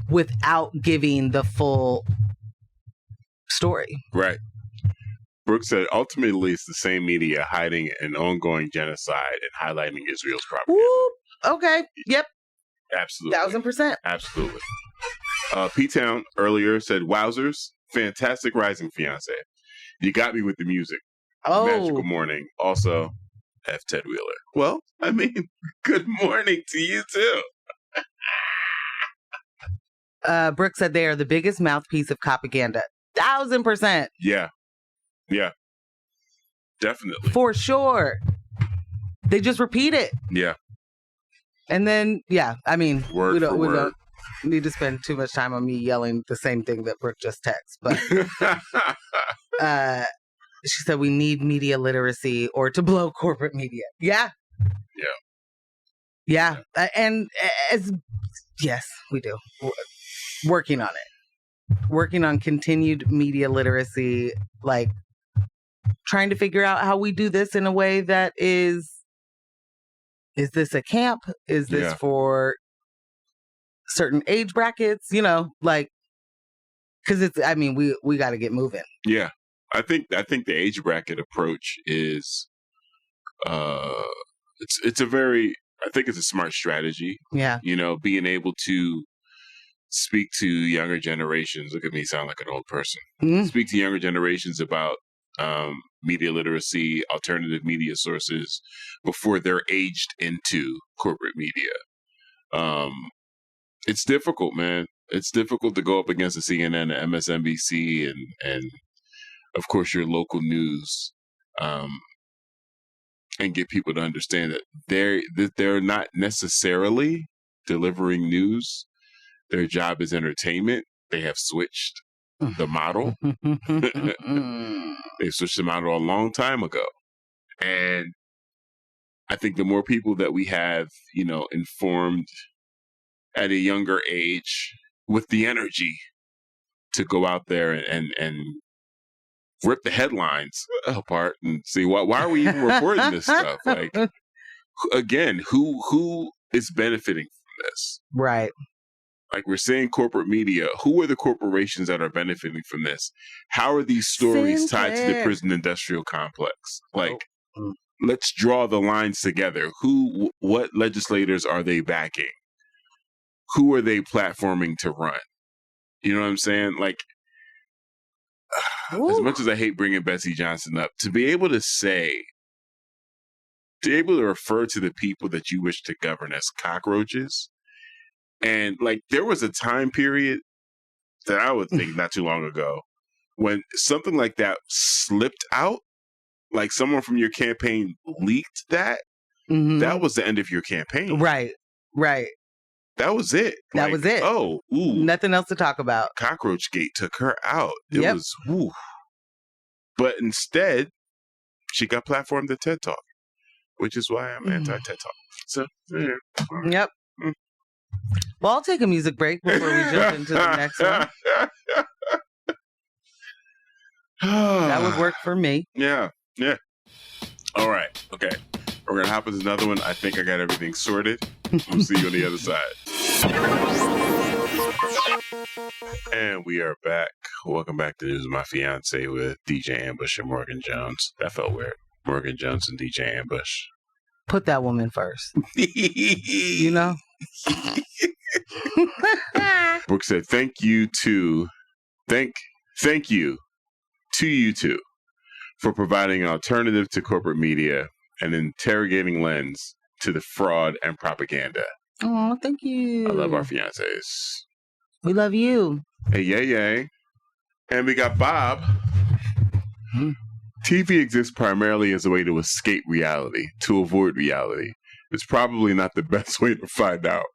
without giving the full story? Right. Brooke said, ultimately, it's the same media hiding an ongoing genocide and highlighting Israel's propaganda. Woo! Okay. Yep. Absolutely. 1000%. Absolutely. P-Town earlier said, wowzers, fantastic rising, fiancé. You got me with the music. Oh. Magical morning. Also, F. Ted Wheeler. Well, I mean, good morning to you, too. Brooke said they are the biggest mouthpiece of propaganda. 1000%. Yeah. Yeah. Definitely. For sure. They just repeat it. Yeah. And then, yeah, I mean, we don't need to spend too much time on me yelling the same thing that Brooke just texted. But she said we need media literacy or to blow corporate media. Yeah. Yeah. Yeah. And yes, we do. Working on it. Working on continued media literacy, like trying to figure out how we do this in a way that is this a camp? Is this for certain age brackets? You know, like, because it's, I mean, we got to get moving. Yeah. I think the age bracket approach is, it's a very I think it's a smart strategy. Yeah. You know, being able to speak to younger generations. Look at me, sound like an old person. Speak to younger generations about media literacy, alternative media sources before they're aged into corporate media. It's difficult, man. It's difficult to go up against the CNN, the MSNBC, and of course your local news, and get people to understand that they're not necessarily delivering news. Their job is entertainment. They have switched the model. They switched the model a long time ago. And I think the more people that we have, you know, informed at a younger age with the energy to go out there and rip the headlines apart and see why are we even reporting this stuff? Like, again, who is benefiting from this? Right. Like we're saying corporate media, who are the corporations that are benefiting from this? How are these stories tied to the prison industrial complex? Like, let's draw the lines together. What legislators are they backing? Who are they platforming to run? You know what I'm saying? Like, as much as I hate bringing Betsy Johnson up, to be able to refer to the people that you wish to govern as cockroaches. And like, there was a time period that I would think not too long ago when something like that slipped out, like someone from your campaign leaked that, that was the end of your campaign. Right. That was it. That was it. Oh, ooh. Nothing else to talk about. Cockroachgate took her out. It was, woo. But instead, she got platformed at TED Talk, which is why I'm anti-TED Talk. So, yeah. Yep. Well, I'll take a music break before we jump into the next one. That would work for me. Yeah. All right. Okay. We're going to hop into another one. I think I got everything sorted. We'll see you on the other side. And we are back. Welcome back to News of My Fiancé with DJ Ambush and Morgan Jones. That felt weird. Morgan Jones and DJ Ambush. Put that woman first. You know? Brooke said, thank you to you two for providing an alternative to corporate media and interrogating lens to the fraud and propaganda. Oh, thank you. I love our fiancés. We love you. Hey, yay. And we got Bob. TV exists primarily as a way to escape reality, to avoid reality. It's probably not the best way to find out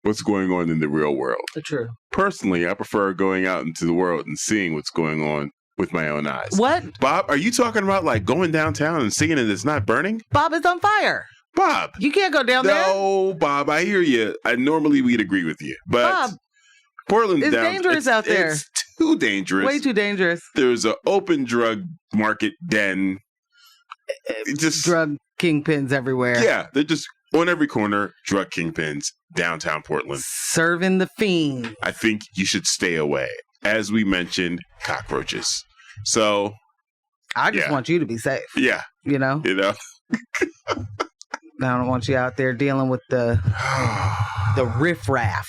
what's going on in the real world. True. Personally, I prefer going out into the world and seeing what's going on with my own eyes. What? Bob, are you talking about like going downtown and seeing it it's not burning? Bob, it's on fire. Bob. You can't go down there. No, Bob, I hear you. Normally we'd agree with you. But Bob, Portland's it's dangerous out there. It's too dangerous. Way too dangerous. There's an open drug market den. Just drug kingpins everywhere. Yeah, they're just on every corner, drug kingpins, downtown Portland. Serving the fiend. I think you should stay away. As we mentioned, cockroaches. So I just want you to be safe. Yeah. You know? I don't want you out there dealing with the riffraff.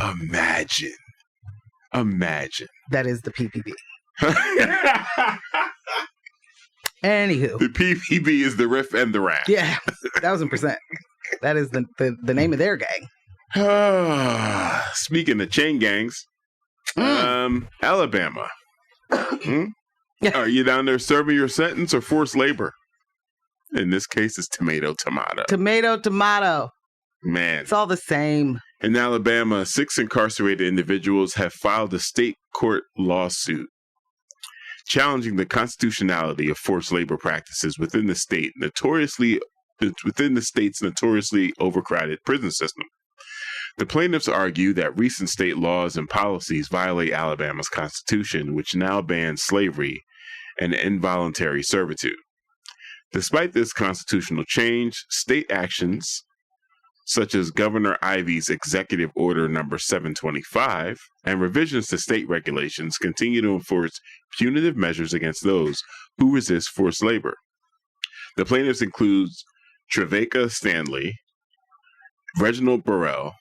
Imagine. That is the PPB. Anywho. The PPB is the riff and the raff. Yeah, 1,000%. That is the name of their gang. Speaking of chain gangs, Alabama. Are you down there serving your sentence or forced labor? In this case, it's tomato. Tomato. Man. It's all the same. In Alabama, 6 incarcerated individuals have filed a state court lawsuit challenging the constitutionality of forced labor practices within the state's notoriously overcrowded prison system. The plaintiffs argue that recent state laws and policies violate Alabama's constitution, which now bans slavery and involuntary servitude. Despite this constitutional change, state actions, such as Governor Ivey's Executive Order number 725 and revisions to state regulations, continue to enforce punitive measures against those who resist forced labor. The plaintiffs include Treveka Stanley, Reginald Burrell,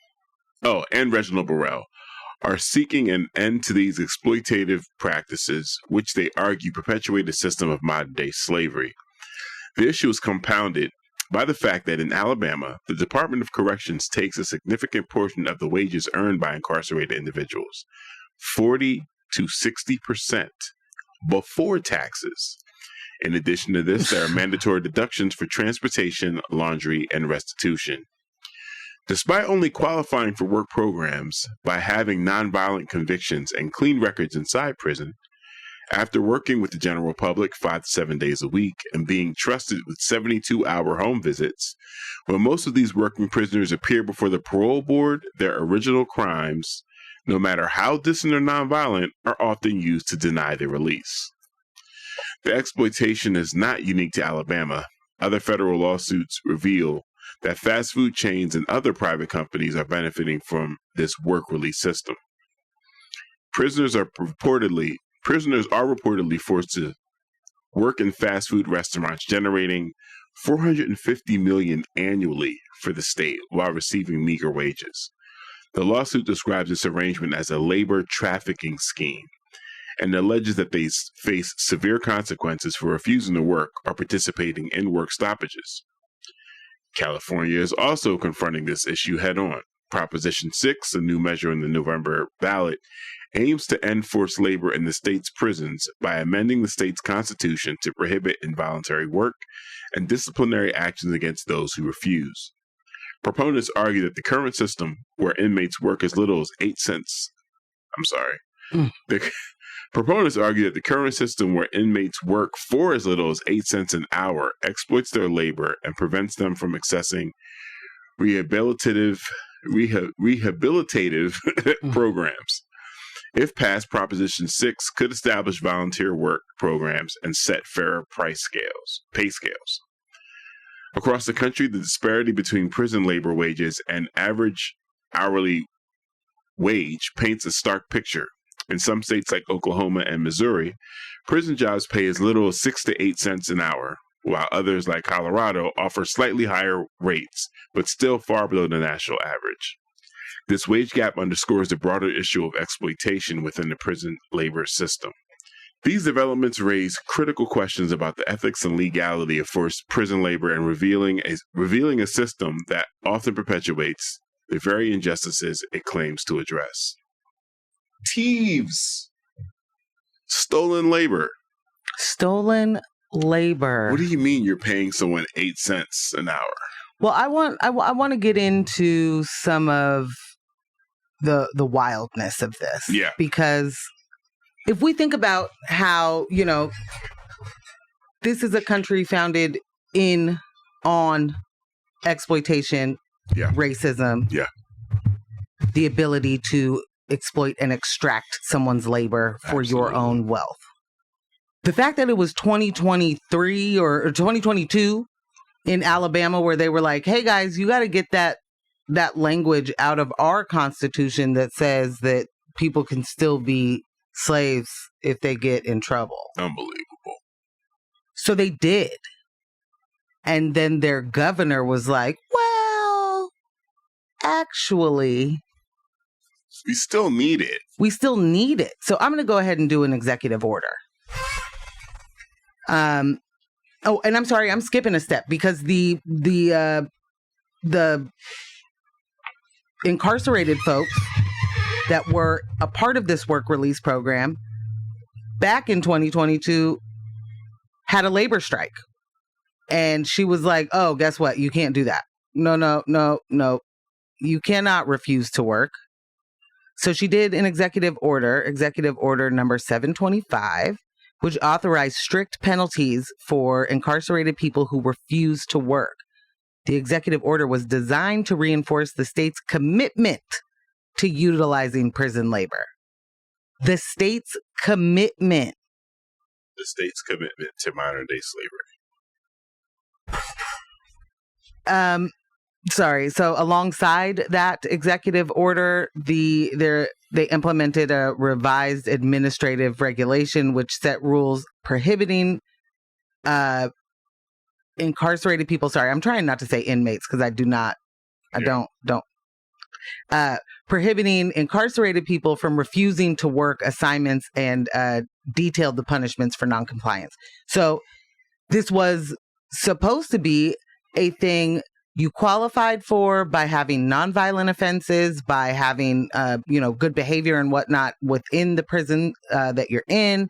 are seeking an end to these exploitative practices, which they argue perpetuate a system of modern-day slavery. The issue is compounded by the fact that in Alabama, the Department of Corrections takes a significant portion of the wages earned by incarcerated individuals, 40 to 60%, before taxes. In addition to this, there are mandatory deductions for transportation, laundry, and restitution. Despite only qualifying for work programs by having nonviolent convictions and clean records inside prison, after working with the general public 5 to 7 days a week and being trusted with 72-hour home visits, when most of these working prisoners appear before the parole board, their original crimes, no matter how distant or nonviolent, are often used to deny their release. The exploitation is not unique to Alabama. Other federal lawsuits reveal that fast food chains and other private companies are benefiting from this work release system. Prisoners are reportedly forced to work in fast food restaurants, generating $450 million annually for the state while receiving meager wages. The lawsuit describes this arrangement as a labor trafficking scheme and alleges that they face severe consequences for refusing to work or participating in work stoppages. California is also confronting this issue head-on. Proposition 6, a new measure in the November ballot, aims to end forced labor in the state's prisons by amending the state's constitution to prohibit involuntary work and disciplinary actions against those who refuse. Proponents argue that the current system, where inmates work as little as 8 cents... Proponents argue that the current system where inmates work for as little as 8 cents an hour exploits their labor and prevents them from accessing rehabilitative programs. If passed, Proposition 6 could establish volunteer work programs and set fairer pay scales. Across the country, the disparity between prison labor wages and average hourly wage paints a stark picture. In some states like Oklahoma and Missouri, prison jobs pay as little as 6 to 8 cents an hour, while others like Colorado offer slightly higher rates, but still far below the national average. This wage gap underscores the broader issue of exploitation within the prison labor system. These developments raise critical questions about the ethics and legality of forced prison labor and revealing a system that often perpetuates the very injustices it claims to address. Thieves. Stolen labor. Stolen labor. What do you mean you're paying someone 8 cents an hour? Well, I want to get into some of the wildness of this. Yeah. Because if we think about how, this is a country founded on exploitation, racism, the ability to exploit and extract someone's labor for your own wealth. The fact that it was 2023 or 2022 in Alabama where they were like, hey guys, you got to get that language out of our constitution that says that people can still be slaves if they get in trouble. Unbelievable. So they did. And then their governor was like, well, actually, we still need it. So I'm going to go ahead and do an executive order. And I'm sorry, I'm skipping a step because the incarcerated folks that were a part of this work release program back in 2022 had a labor strike. And she was like, oh, guess what? You can't do that. No. You cannot refuse to work. So she did an executive order number 725, which authorized strict penalties for incarcerated people who refuse to work. The executive order was designed to reinforce the state's commitment to utilizing prison labor. The state's commitment to modern day slavery. So alongside that executive order, they implemented a revised administrative regulation which set rules prohibiting incarcerated people. Sorry, I'm trying not to say inmates because I do not Don't. Prohibiting incarcerated people from refusing to work assignments and detailed the punishments for noncompliance. So this was supposed to be a thing you qualified for by having nonviolent offenses, by having, good behavior and whatnot within the prison that you're in.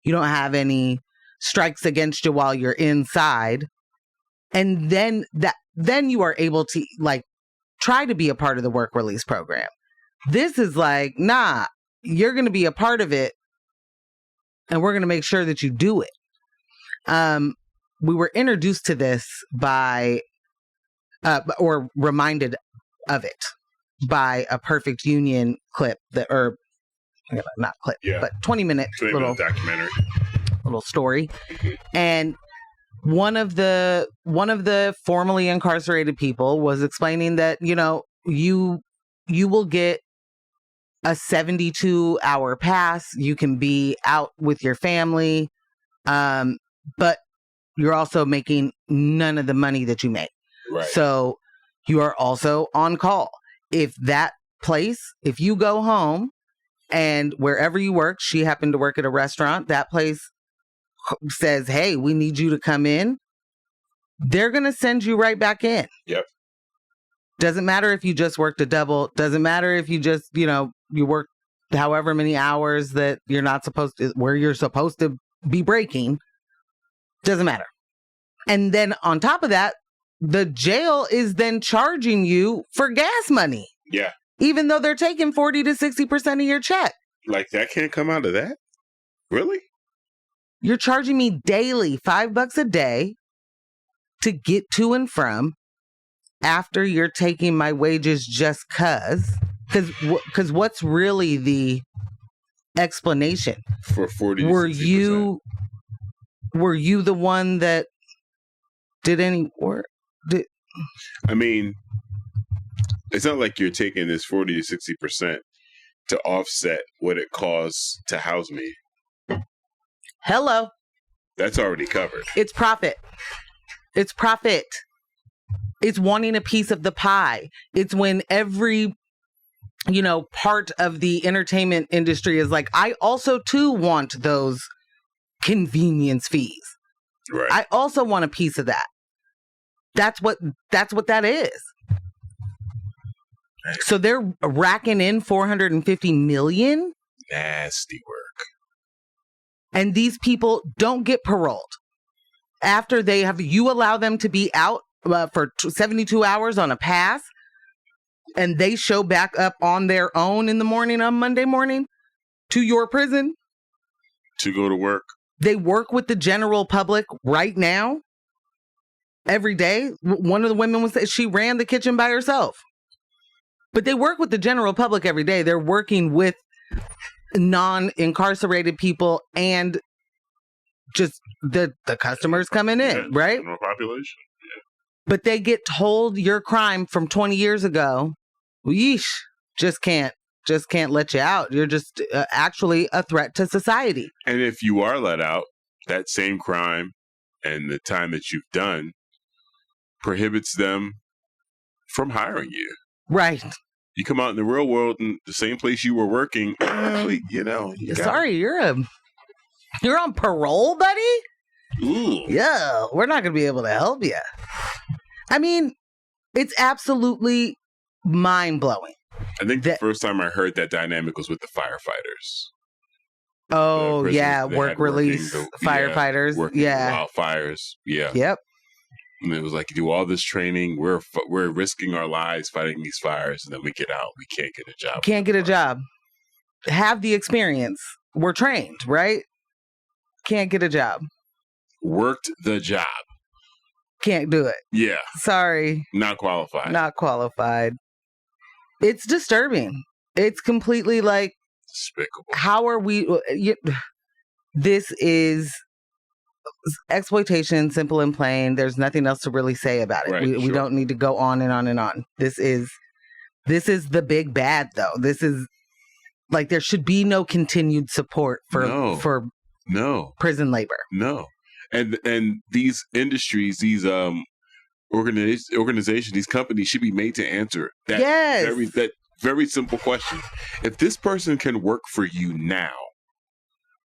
You don't have any strikes against you while you're inside. And then you are able to try to be a part of the work release program. This is like, nah, you're going to be a part of it and we're going to make sure that you do it. We were introduced to this by, or reminded of it by a Perfect Union clip not clip, but 20-minute little documentary, little story. And one of the formerly incarcerated people was explaining that, you will get a 72-hour pass. You can be out with your family, but you're also making none of the money that you make. Right. So you are also on call. If you go home and wherever you work, she happened to work at a restaurant, that place says, hey, we need you to come in, they're going to send you right back in. Yep. Doesn't matter if you just worked a double. Doesn't matter if you just, you work however many hours that you're not supposed to, where you're supposed to be breaking. Doesn't matter. And then on top of that, the jail is then charging you for gas money. Yeah. Even though they're taking 40 to 60% of your check. Like that can't come out of that? Really? You're charging me daily $5 a day to get to and from after you're taking my wages just because what's really the explanation for 40 to 60%? Were you the one that did any work? I mean, it's not like you're taking this 40 to 60% to offset what it costs to house me. Hello. That's already covered. It's profit. It's profit. It's wanting a piece of the pie. It's when every, part of the entertainment industry is like, I also too want those convenience fees. Right. I also want a piece of that. That's what that is. So they're racking in $450 million. Nasty work. And these people don't get paroled. After you allow them to be out for 72 hours on a pass, and they show back up on their own in the morning on Monday morning to your prison. To go to work. They work with the general public right now. Every day. One of the women she ran the kitchen by herself. But they work with the general public every day. They're working with non-incarcerated people and just the customers coming in, right? General population. Yeah. But they get told your crime from 20 years ago, yeesh, just can't let you out. You're just actually a threat to society. And if you are let out, that same crime and the time that you've done prohibits them from hiring you. Right. You come out in the real world in the same place you were working, sorry, you're on parole, buddy? Ooh. Yeah, we're not going to be able to help you. I mean, it's absolutely mind-blowing. I think the first time I heard that dynamic was with the firefighters. Oh, yeah, work release firefighters. Working wildfires. Yeah. Yep. And it was like, you do all this training, we're risking our lives fighting these fires, and then we get out, we can't get a job. Can't get a job. Have the experience. We're trained, right? Can't get a job. Worked the job. Can't do it. Yeah. Sorry. Not qualified. Not qualified. It's disturbing. It's completely like... despicable. How are we... This is... exploitation, simple and plain. There's nothing else to really say about it. Right, we don't need to go on and on and on. This is the big bad, though. This is like there should be no continued support for prison labor. No, and these industries, these organization, these companies should be made to answer that very simple question. If this person can work for you now,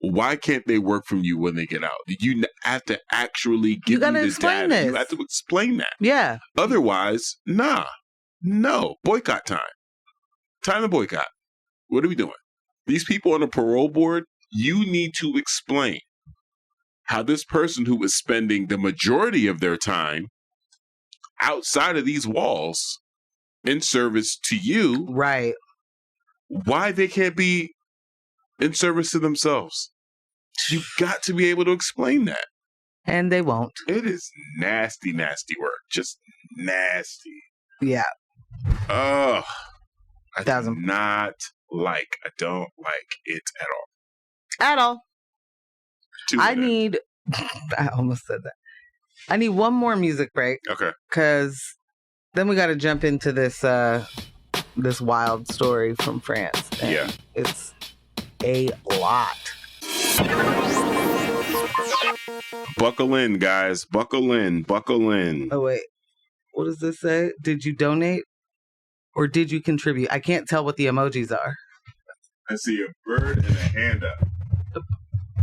why can't they work from you when they get out? You have to actually give me the data. This. You have to explain that. Yeah. Otherwise, no. Boycott time. Time to boycott. What are we doing? These people on a parole board, you need to explain how this person who is spending the majority of their time outside of these walls in service to you, right? Why they can't be in service to themselves. You've got to be able to explain that. And they won't. It is nasty, nasty work. Just nasty. Yeah. Oh, I don't like it at all. At all. I almost said that. I need one more music break. Okay. Because then we got to jump into this this wild story from France. Yeah. It's a lot. Buckle in, guys. Buckle in. Oh, wait. What does this say? Did you donate or did you contribute? I can't tell what the emojis are. I see a bird and a hand up.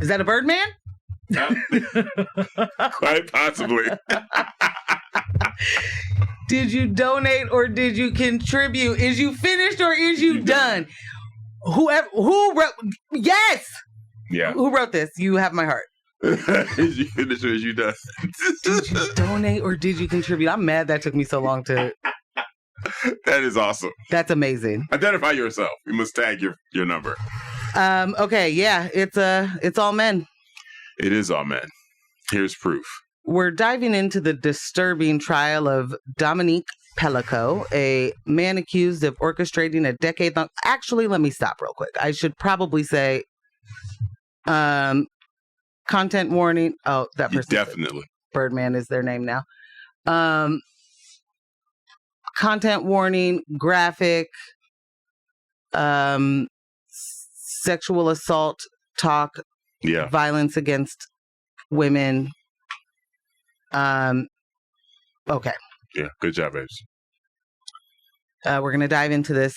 Is that a bird man? Quite possibly. Did you donate or did you contribute? Is you finished or is you done? Who wrote? Yes. Yeah. Who wrote this? You have my heart. Is you finished or is you done? Did you donate or did you contribute? I'm mad that took me so long to. That is awesome. That's amazing. Identify yourself. You must tag your number. Okay. Yeah. It's all men. It is all men. Here's proof. We're diving into the disturbing trial of Dominique Pellico, a man accused of orchestrating a decade-long... Actually, let me stop real quick. I should probably say content warning. Oh, that person. Definitely. Birdman is their name now. Content warning, graphic, sexual assault talk, violence against women. Okay. Yeah, good job, babes. We're going to dive into this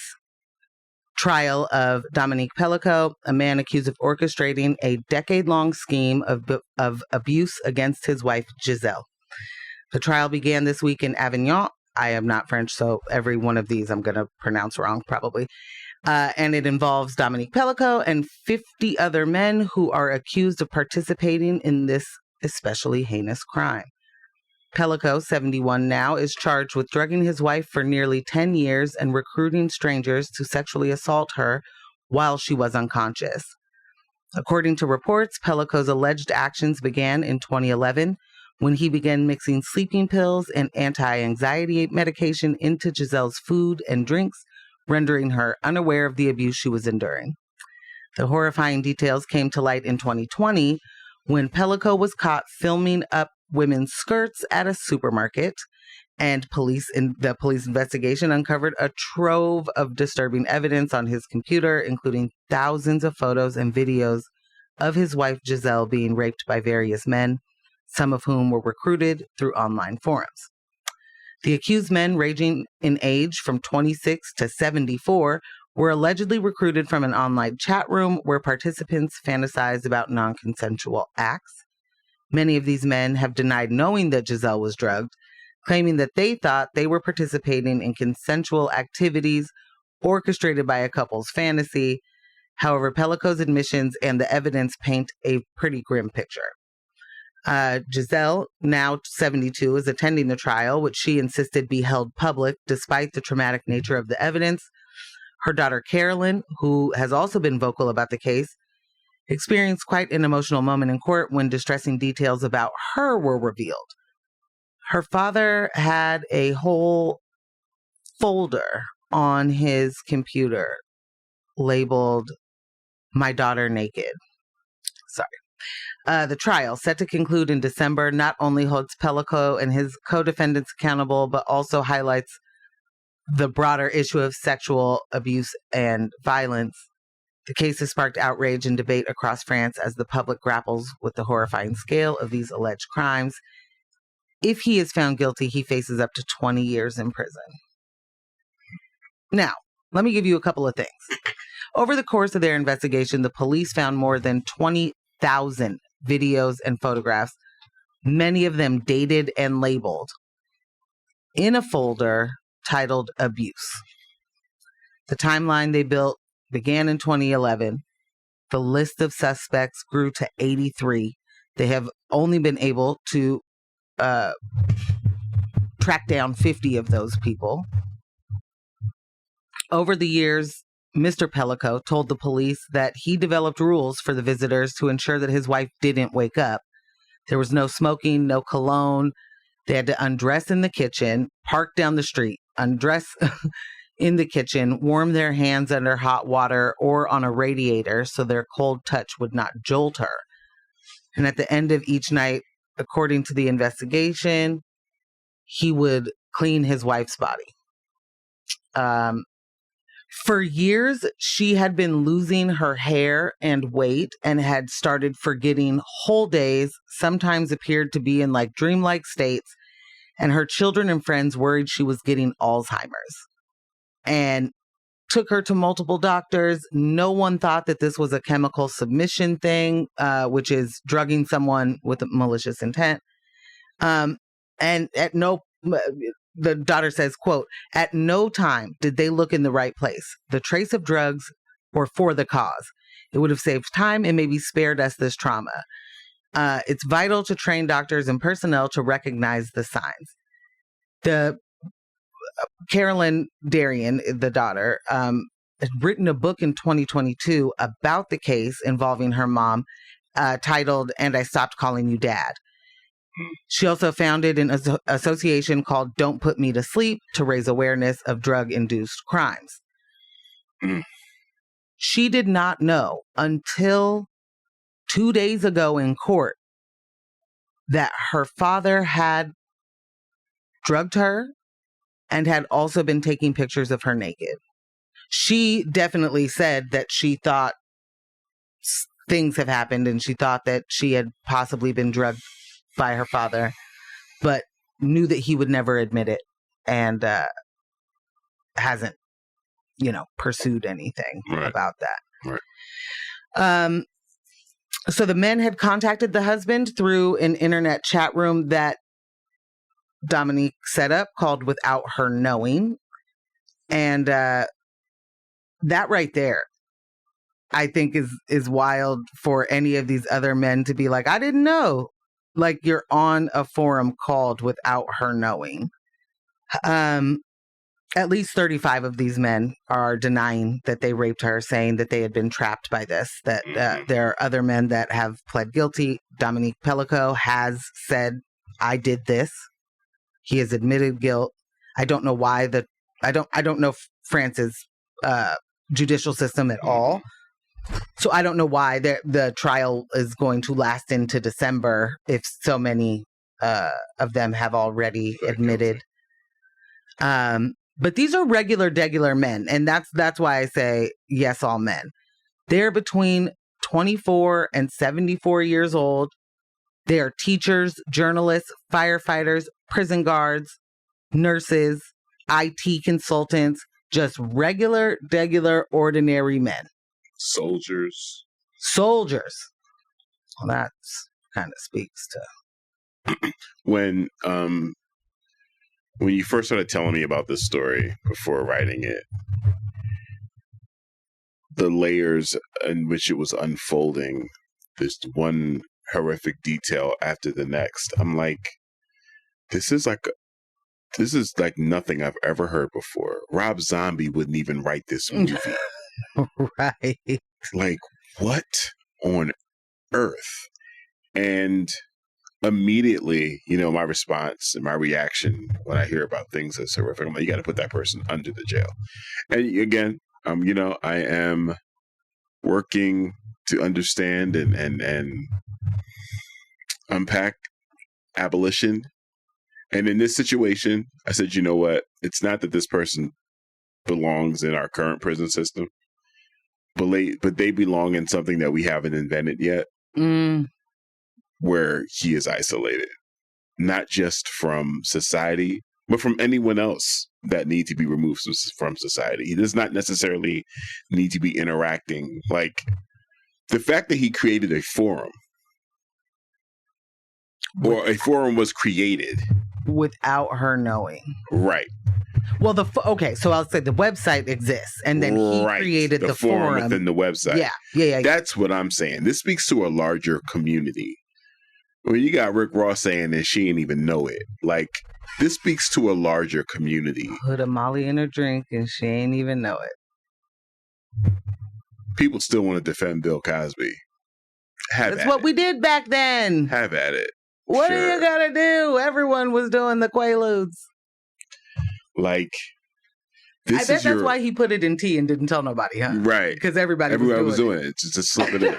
trial of Dominique Pellico, a man accused of orchestrating a decade-long scheme of abuse against his wife, Giselle. The trial began this week in Avignon. I am not French, so every one of these I'm going to pronounce wrong, probably. And it involves Dominique Pellico and 50 other men who are accused of participating in this especially heinous crime. Pellico, 71 now, is charged with drugging his wife for nearly 10 years and recruiting strangers to sexually assault her while she was unconscious. According to reports, Pellico's alleged actions began in 2011 when he began mixing sleeping pills and anti-anxiety medication into Giselle's food and drinks, rendering her unaware of the abuse she was enduring. The horrifying details came to light in 2020 when Pellico was caught filming up women's skirts at a supermarket, and the police investigation uncovered a trove of disturbing evidence on his computer, including thousands of photos and videos of his wife Giselle being raped by various men, some of whom were recruited through online forums. The accused men, ranging in age from 26 to 74, were allegedly recruited from an online chat room where participants fantasized about non-consensual acts. Many of these men have denied knowing that Giselle was drugged, claiming that they thought they were participating in consensual activities orchestrated by a couple's fantasy. However, Pellico's admissions and the evidence paint a pretty grim picture. Giselle, now 72, is attending the trial, which she insisted be held public despite the traumatic nature of the evidence. Her daughter, Carolyn, who has also been vocal about the case, experienced quite an emotional moment in court when distressing details about her were revealed. Her father had a whole folder on his computer labeled "My Daughter Naked." Sorry. The trial, set to conclude in December, not only holds Pellico and his co-defendants accountable, but also highlights the broader issue of sexual abuse and violence. The case has sparked outrage and debate across France as the public grapples with the horrifying scale of these alleged crimes. If he is found guilty, he faces up to 20 years in prison. Now, let me give you a couple of things. Over the course of their investigation, the police found more than 20,000 videos and photographs, many of them dated and labeled, in a folder titled Abuse. The timeline they built began in 2011. The list of suspects grew to 83. They have only been able to track down 50 of those people. Over the years, Mr. Pellico told the police that he developed rules for the visitors to ensure that his wife didn't wake up. There was no smoking, no cologne. They had to undress in the kitchen, park down the street, undress in the kitchen, warm their hands under hot water or on a radiator so their cold touch would not jolt her. And at the end of each night, according to the investigation, he would clean his wife's body. For years, she had been losing her hair and weight and had started forgetting whole days, sometimes appeared to be in like dreamlike states, and her children and friends worried she was getting Alzheimer's and took her to multiple doctors. No one thought that this was a chemical submission thing, which is drugging someone with a malicious intent. And at no... The daughter says, quote, "At no time did they look in the right place. The trace of drugs were for the cause. It would have saved time and maybe spared us this trauma. It's vital to train doctors and personnel to recognize the signs." The Carolyn Darian, the daughter, had written a book in 2022 about the case involving her mom, titled "And I Stopped Calling You Dad." She also founded an association called Don't Put Me to Sleep to raise awareness of drug-induced crimes. She did not know until 2 days ago in court that her father had drugged her and had also been taking pictures of her naked. She definitely said that she thought things have happened and she thought that she had possibly been drugged by her father, but knew that he would never admit it and hasn't, pursued anything about that. Right. So the men had contacted the husband through an internet chat room that Dominique set up called Without Her Knowing. And that right there, I think is wild for any of these other men to be like, I didn't know. Like, you're on a forum called Without Her Knowing. At least 35 of these men are denying that they raped her, saying that they had been trapped by this, that there are other men that have pled guilty. Dominique Pellico has said, I did this. He has admitted guilt. I don't know why I don't know France's judicial system at all. So I don't know why the trial is going to last into December if so many of them have already admitted. But these are regular men. And that's why I say, yes, all men. They're between 24 and 74 years old. They are teachers, journalists, firefighters, prison guards, nurses, IT consultants, just regular, ordinary men. Soldiers. Well, that's kind of speaks to when you first started telling me about this story before writing it, the layers in which it was unfolding, this one horrific detail after the next. I'm like, this is like nothing I've ever heard before. Rob Zombie wouldn't even write this movie. Right. Like, what on earth? And immediately, my response and my reaction when I hear about things that's horrific, I'm like, you got to put that person under the jail. And again, I am working to understand and unpack abolition. And in this situation, I said, you know what? It's not that this person belongs in our current prison system, but they belong in something that we haven't invented yet, where he is isolated. not just from society, but from anyone else that need to be removed from society. He does not necessarily need to be interacting. Like, the fact that he created a forum, or a forum was created without her knowing. Right. Well, okay, so I'll say the website exists, and then he created the forum within the website. Yeah. That's what I'm saying. This speaks to a larger community. When you got Rick Ross saying that she didn't even know it, like, this speaks to a larger community. Put a Molly in her drink and she ain't even know it. People still want to defend Bill Cosby. That's what we did back then. Have at it. What do you gotta do? Everyone was doing the Quaaludes. Like, I bet that's why he put it in tea and didn't tell nobody, huh? Right. Because everybody was doing it. Just to slip it in.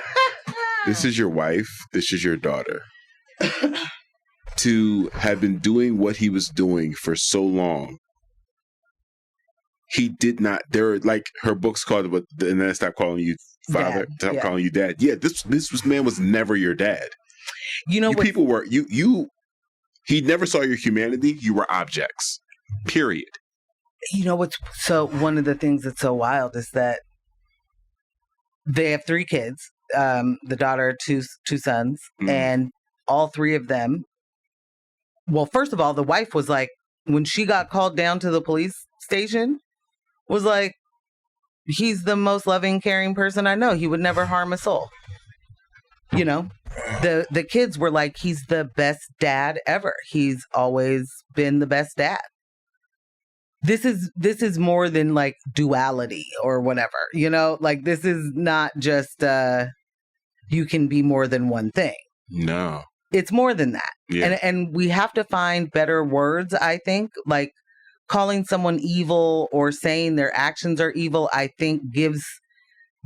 This is your wife. This is your daughter. To have been doing what he was doing for so long, he did not. There, like, her book's called, and then I stopped calling you father, stop calling you dad. Yeah, this man was never your dad. You know, people were you. He never saw your humanity. You were objects. Period. You know what's so? One of the things that's so wild is that they have 3 kids. The daughter, two sons, and all 3 of them. Well, first of all, the wife was like, when she got called down to the police station, was like, he's the most loving, caring person I know. He would never harm a soul. You know, the kids were like, he's the best dad ever. He's always been the best dad. This is more than like duality or whatever, you know, like this is not just you can be more than one thing. No. It's more than that. Yeah. And we have to find better words, I think, like calling someone evil or saying their actions are evil, I think gives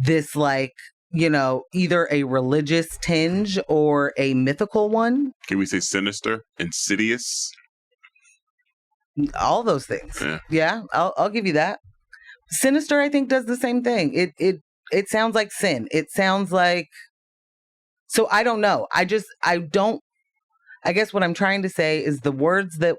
this, like, you know, either a religious tinge or a mythical one. Can we say sinister, insidious? All those things. Yeah, I'll give you that. Sinister, I think, does the same thing. It sounds like sin. It sounds like, so I don't know. I guess what I'm trying to say is the words that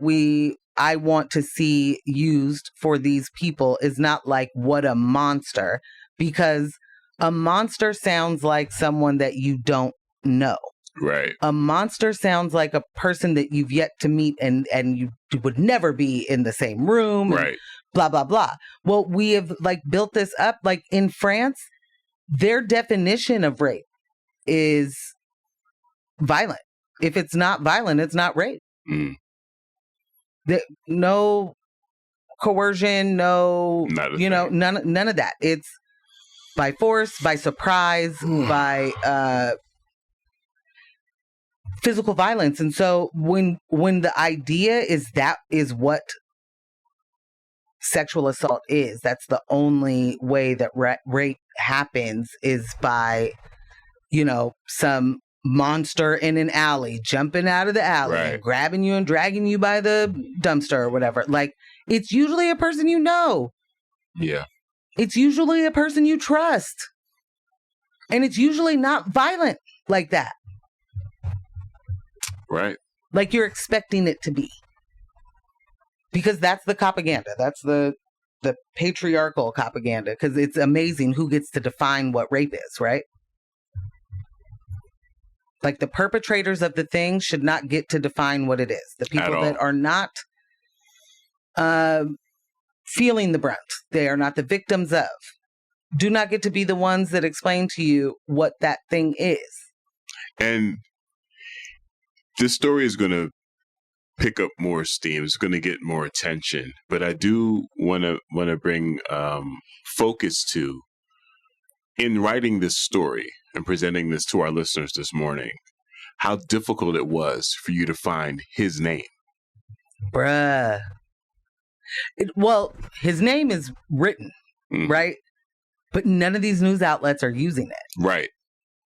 I want to see used for these people is not like what a monster, because a monster sounds like someone that you don't know. Right. A monster sounds like a person that you've yet to meet and you would never be in the same room. Right. Blah, blah, blah. Well, we have like built this up. Like in France, their definition of rape is violent. If it's not violent, it's not rape. No coercion, none of that. It's by force, by surprise, by physical violence. And so when the idea is that is what sexual assault is, that's the only way that rape happens, is by, you know, some monster in an alley jumping out of the alley, right, and grabbing you and dragging you by the dumpster or whatever. Like, it's usually a person you know. Yeah. It's usually a person you trust. And it's usually not violent like that. Right. Like you're expecting it to be. Because that's the propaganda. That's the patriarchal propaganda. Because it's amazing who gets to define what rape is, right? Like the perpetrators of the thing should not get to define what it is. The people that are not feeling the brunt, they are not the victims of, do not get to be the ones that explain to you what that thing is. And this story is going to pick up more steam. It's going to get more attention. But I do want to bring focus to, in writing this story and presenting this to our listeners this morning, how difficult it was for you to find his name. Bruh. Well, his name is written, right? But none of these news outlets are using it. Right.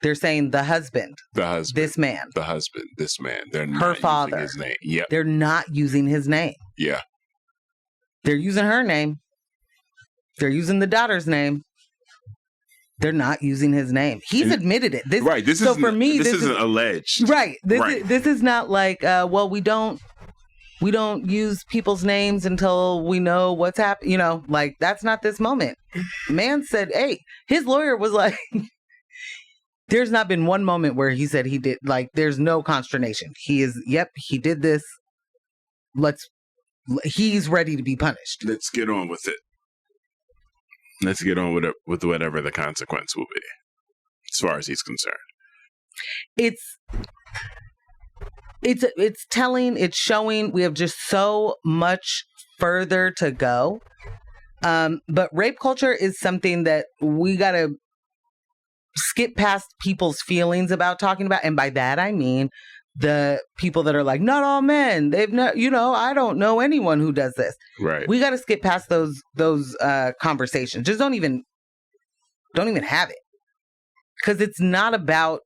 They're saying the husband, this man. The husband, this man. They're not her father. Using his name. Yeah. They're not using his name. Yeah. They're using her name. They're using the daughter's name. they're not using his name. He's admitted it. This isn't alleged. Right. This is not like, well, we don't use people's names until we know what's happening. You know, like, that's not this moment. Man said, hey, his lawyer was like, there's not been one moment where he said he did, like, there's no consternation. He did this. He's ready to be punished. Let's get on with it. Let's get on with whatever the consequence will be, as far as he's concerned. It's telling, it's showing we have just so much further to go. But rape culture is something that we got to skip past people's feelings about talking about. And by that, I mean the people that are like, not all men. They've not, I don't know anyone who does this. Right. We got to skip past those conversations. Just don't even have it. Because it's not about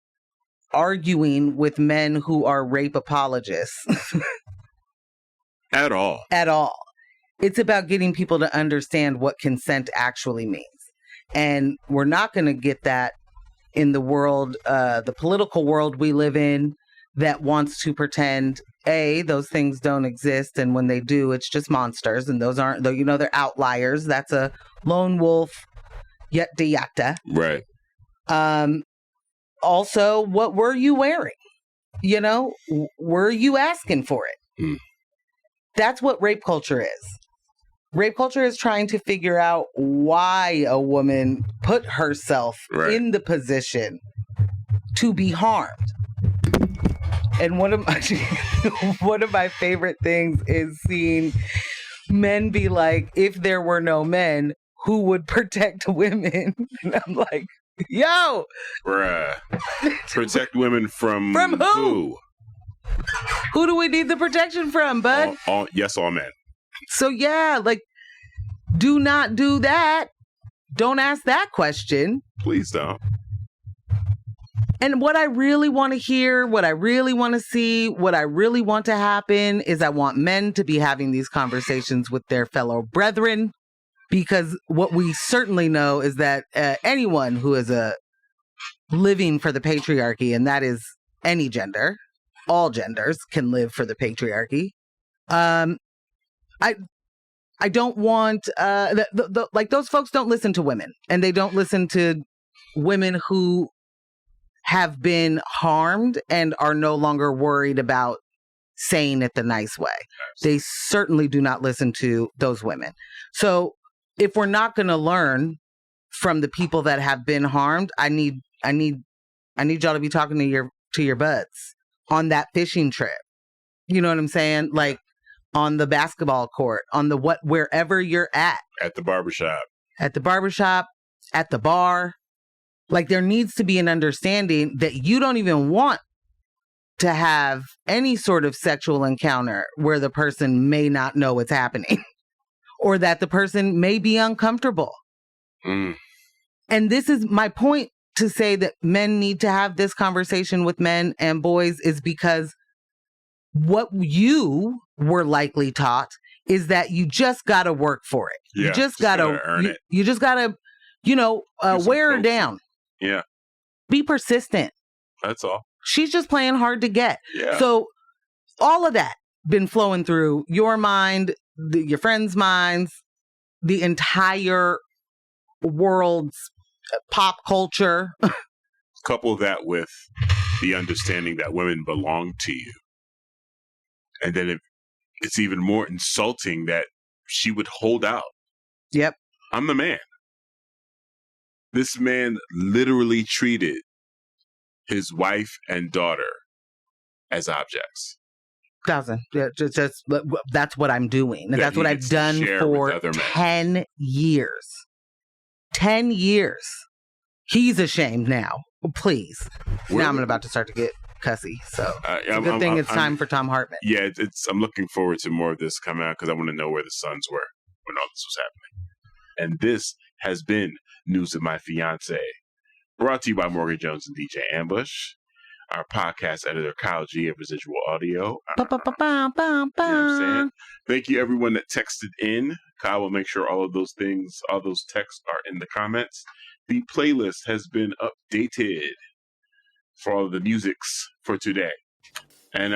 arguing with men who are rape apologists. At all. It's about getting people to understand what consent actually means. And we're not going to get that in the world, the political world we live in, that wants to pretend, those things don't exist. And when they do, it's just monsters. And those aren't, they're outliers. That's a lone wolf, yada. Right. Also, what were you wearing? Were you asking for it? Mm. That's what rape culture is. Rape culture is trying to figure out why a woman put herself in the position to be harmed. And one of my favorite things is seeing men be like, if there were no men, who would protect women? And I'm like, yo! Bruh. Protect women from who? Who do we need the protection from, bud? All men. So yeah, like, do not do that. Don't ask that question. Please don't. And what I really want to hear, what I really want to see, what I really want to happen is I want men to be having these conversations with their fellow brethren, because what we certainly know is that anyone who is living for the patriarchy, and that is any gender, all genders can live for the patriarchy. I don't want like, those folks don't listen to women, and they don't listen to women who have been harmed and are no longer worried about saying it the nice way. They certainly do not listen to those women. So if we're not going to learn from the people that have been harmed, I need y'all to be talking to your buds on that fishing trip. You know what I'm saying? Like, on the basketball court, on wherever you're at. At the barbershop, at the bar. Like, there needs to be an understanding that you don't even want to have any sort of sexual encounter where the person may not know what's happening or that the person may be uncomfortable. Mm. And this is my point to say that men need to have this conversation with men and boys, is because what you were likely taught is that you just got to work for it. Yeah, you just got to earn it. You just got to, wear her down. Yeah. Be persistent. That's all. She's just playing hard to get. Yeah. So all of that been flowing through your mind, your friends' minds, the entire world's pop culture. Couple that with the understanding that women belong to you. And then it's even more insulting that she would hold out. Yep. I'm the man. This man literally treated his wife and daughter as objects. Yeah, just that's what I'm doing. That's what I've done for 10 years. 10 years. He's ashamed now. Please. Now I'm about to start to get cussy. So it's a good thing it's time for Tom Hartman. Yeah, I'm looking forward to more of this coming out, because I want to know where the Suns were when all this was happening. And this has been News of My Fiancé, brought to you by Morgan Jones and DJ Ambush. Our podcast editor, Kyle G of Residual Audio. You know what I'm saying? Thank you, everyone that texted in. Kyle will make sure all of those things, all those texts are in the comments. the playlist has been updated for all of the musics for today. And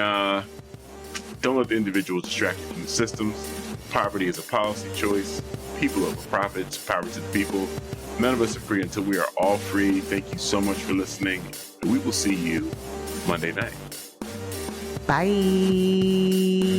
don't let the individuals distract you from the systems. Poverty is a policy choice. People over profits. Power to the people. None of us are free until we are all free. Thank you so much for listening. And we will see you Monday night. Bye.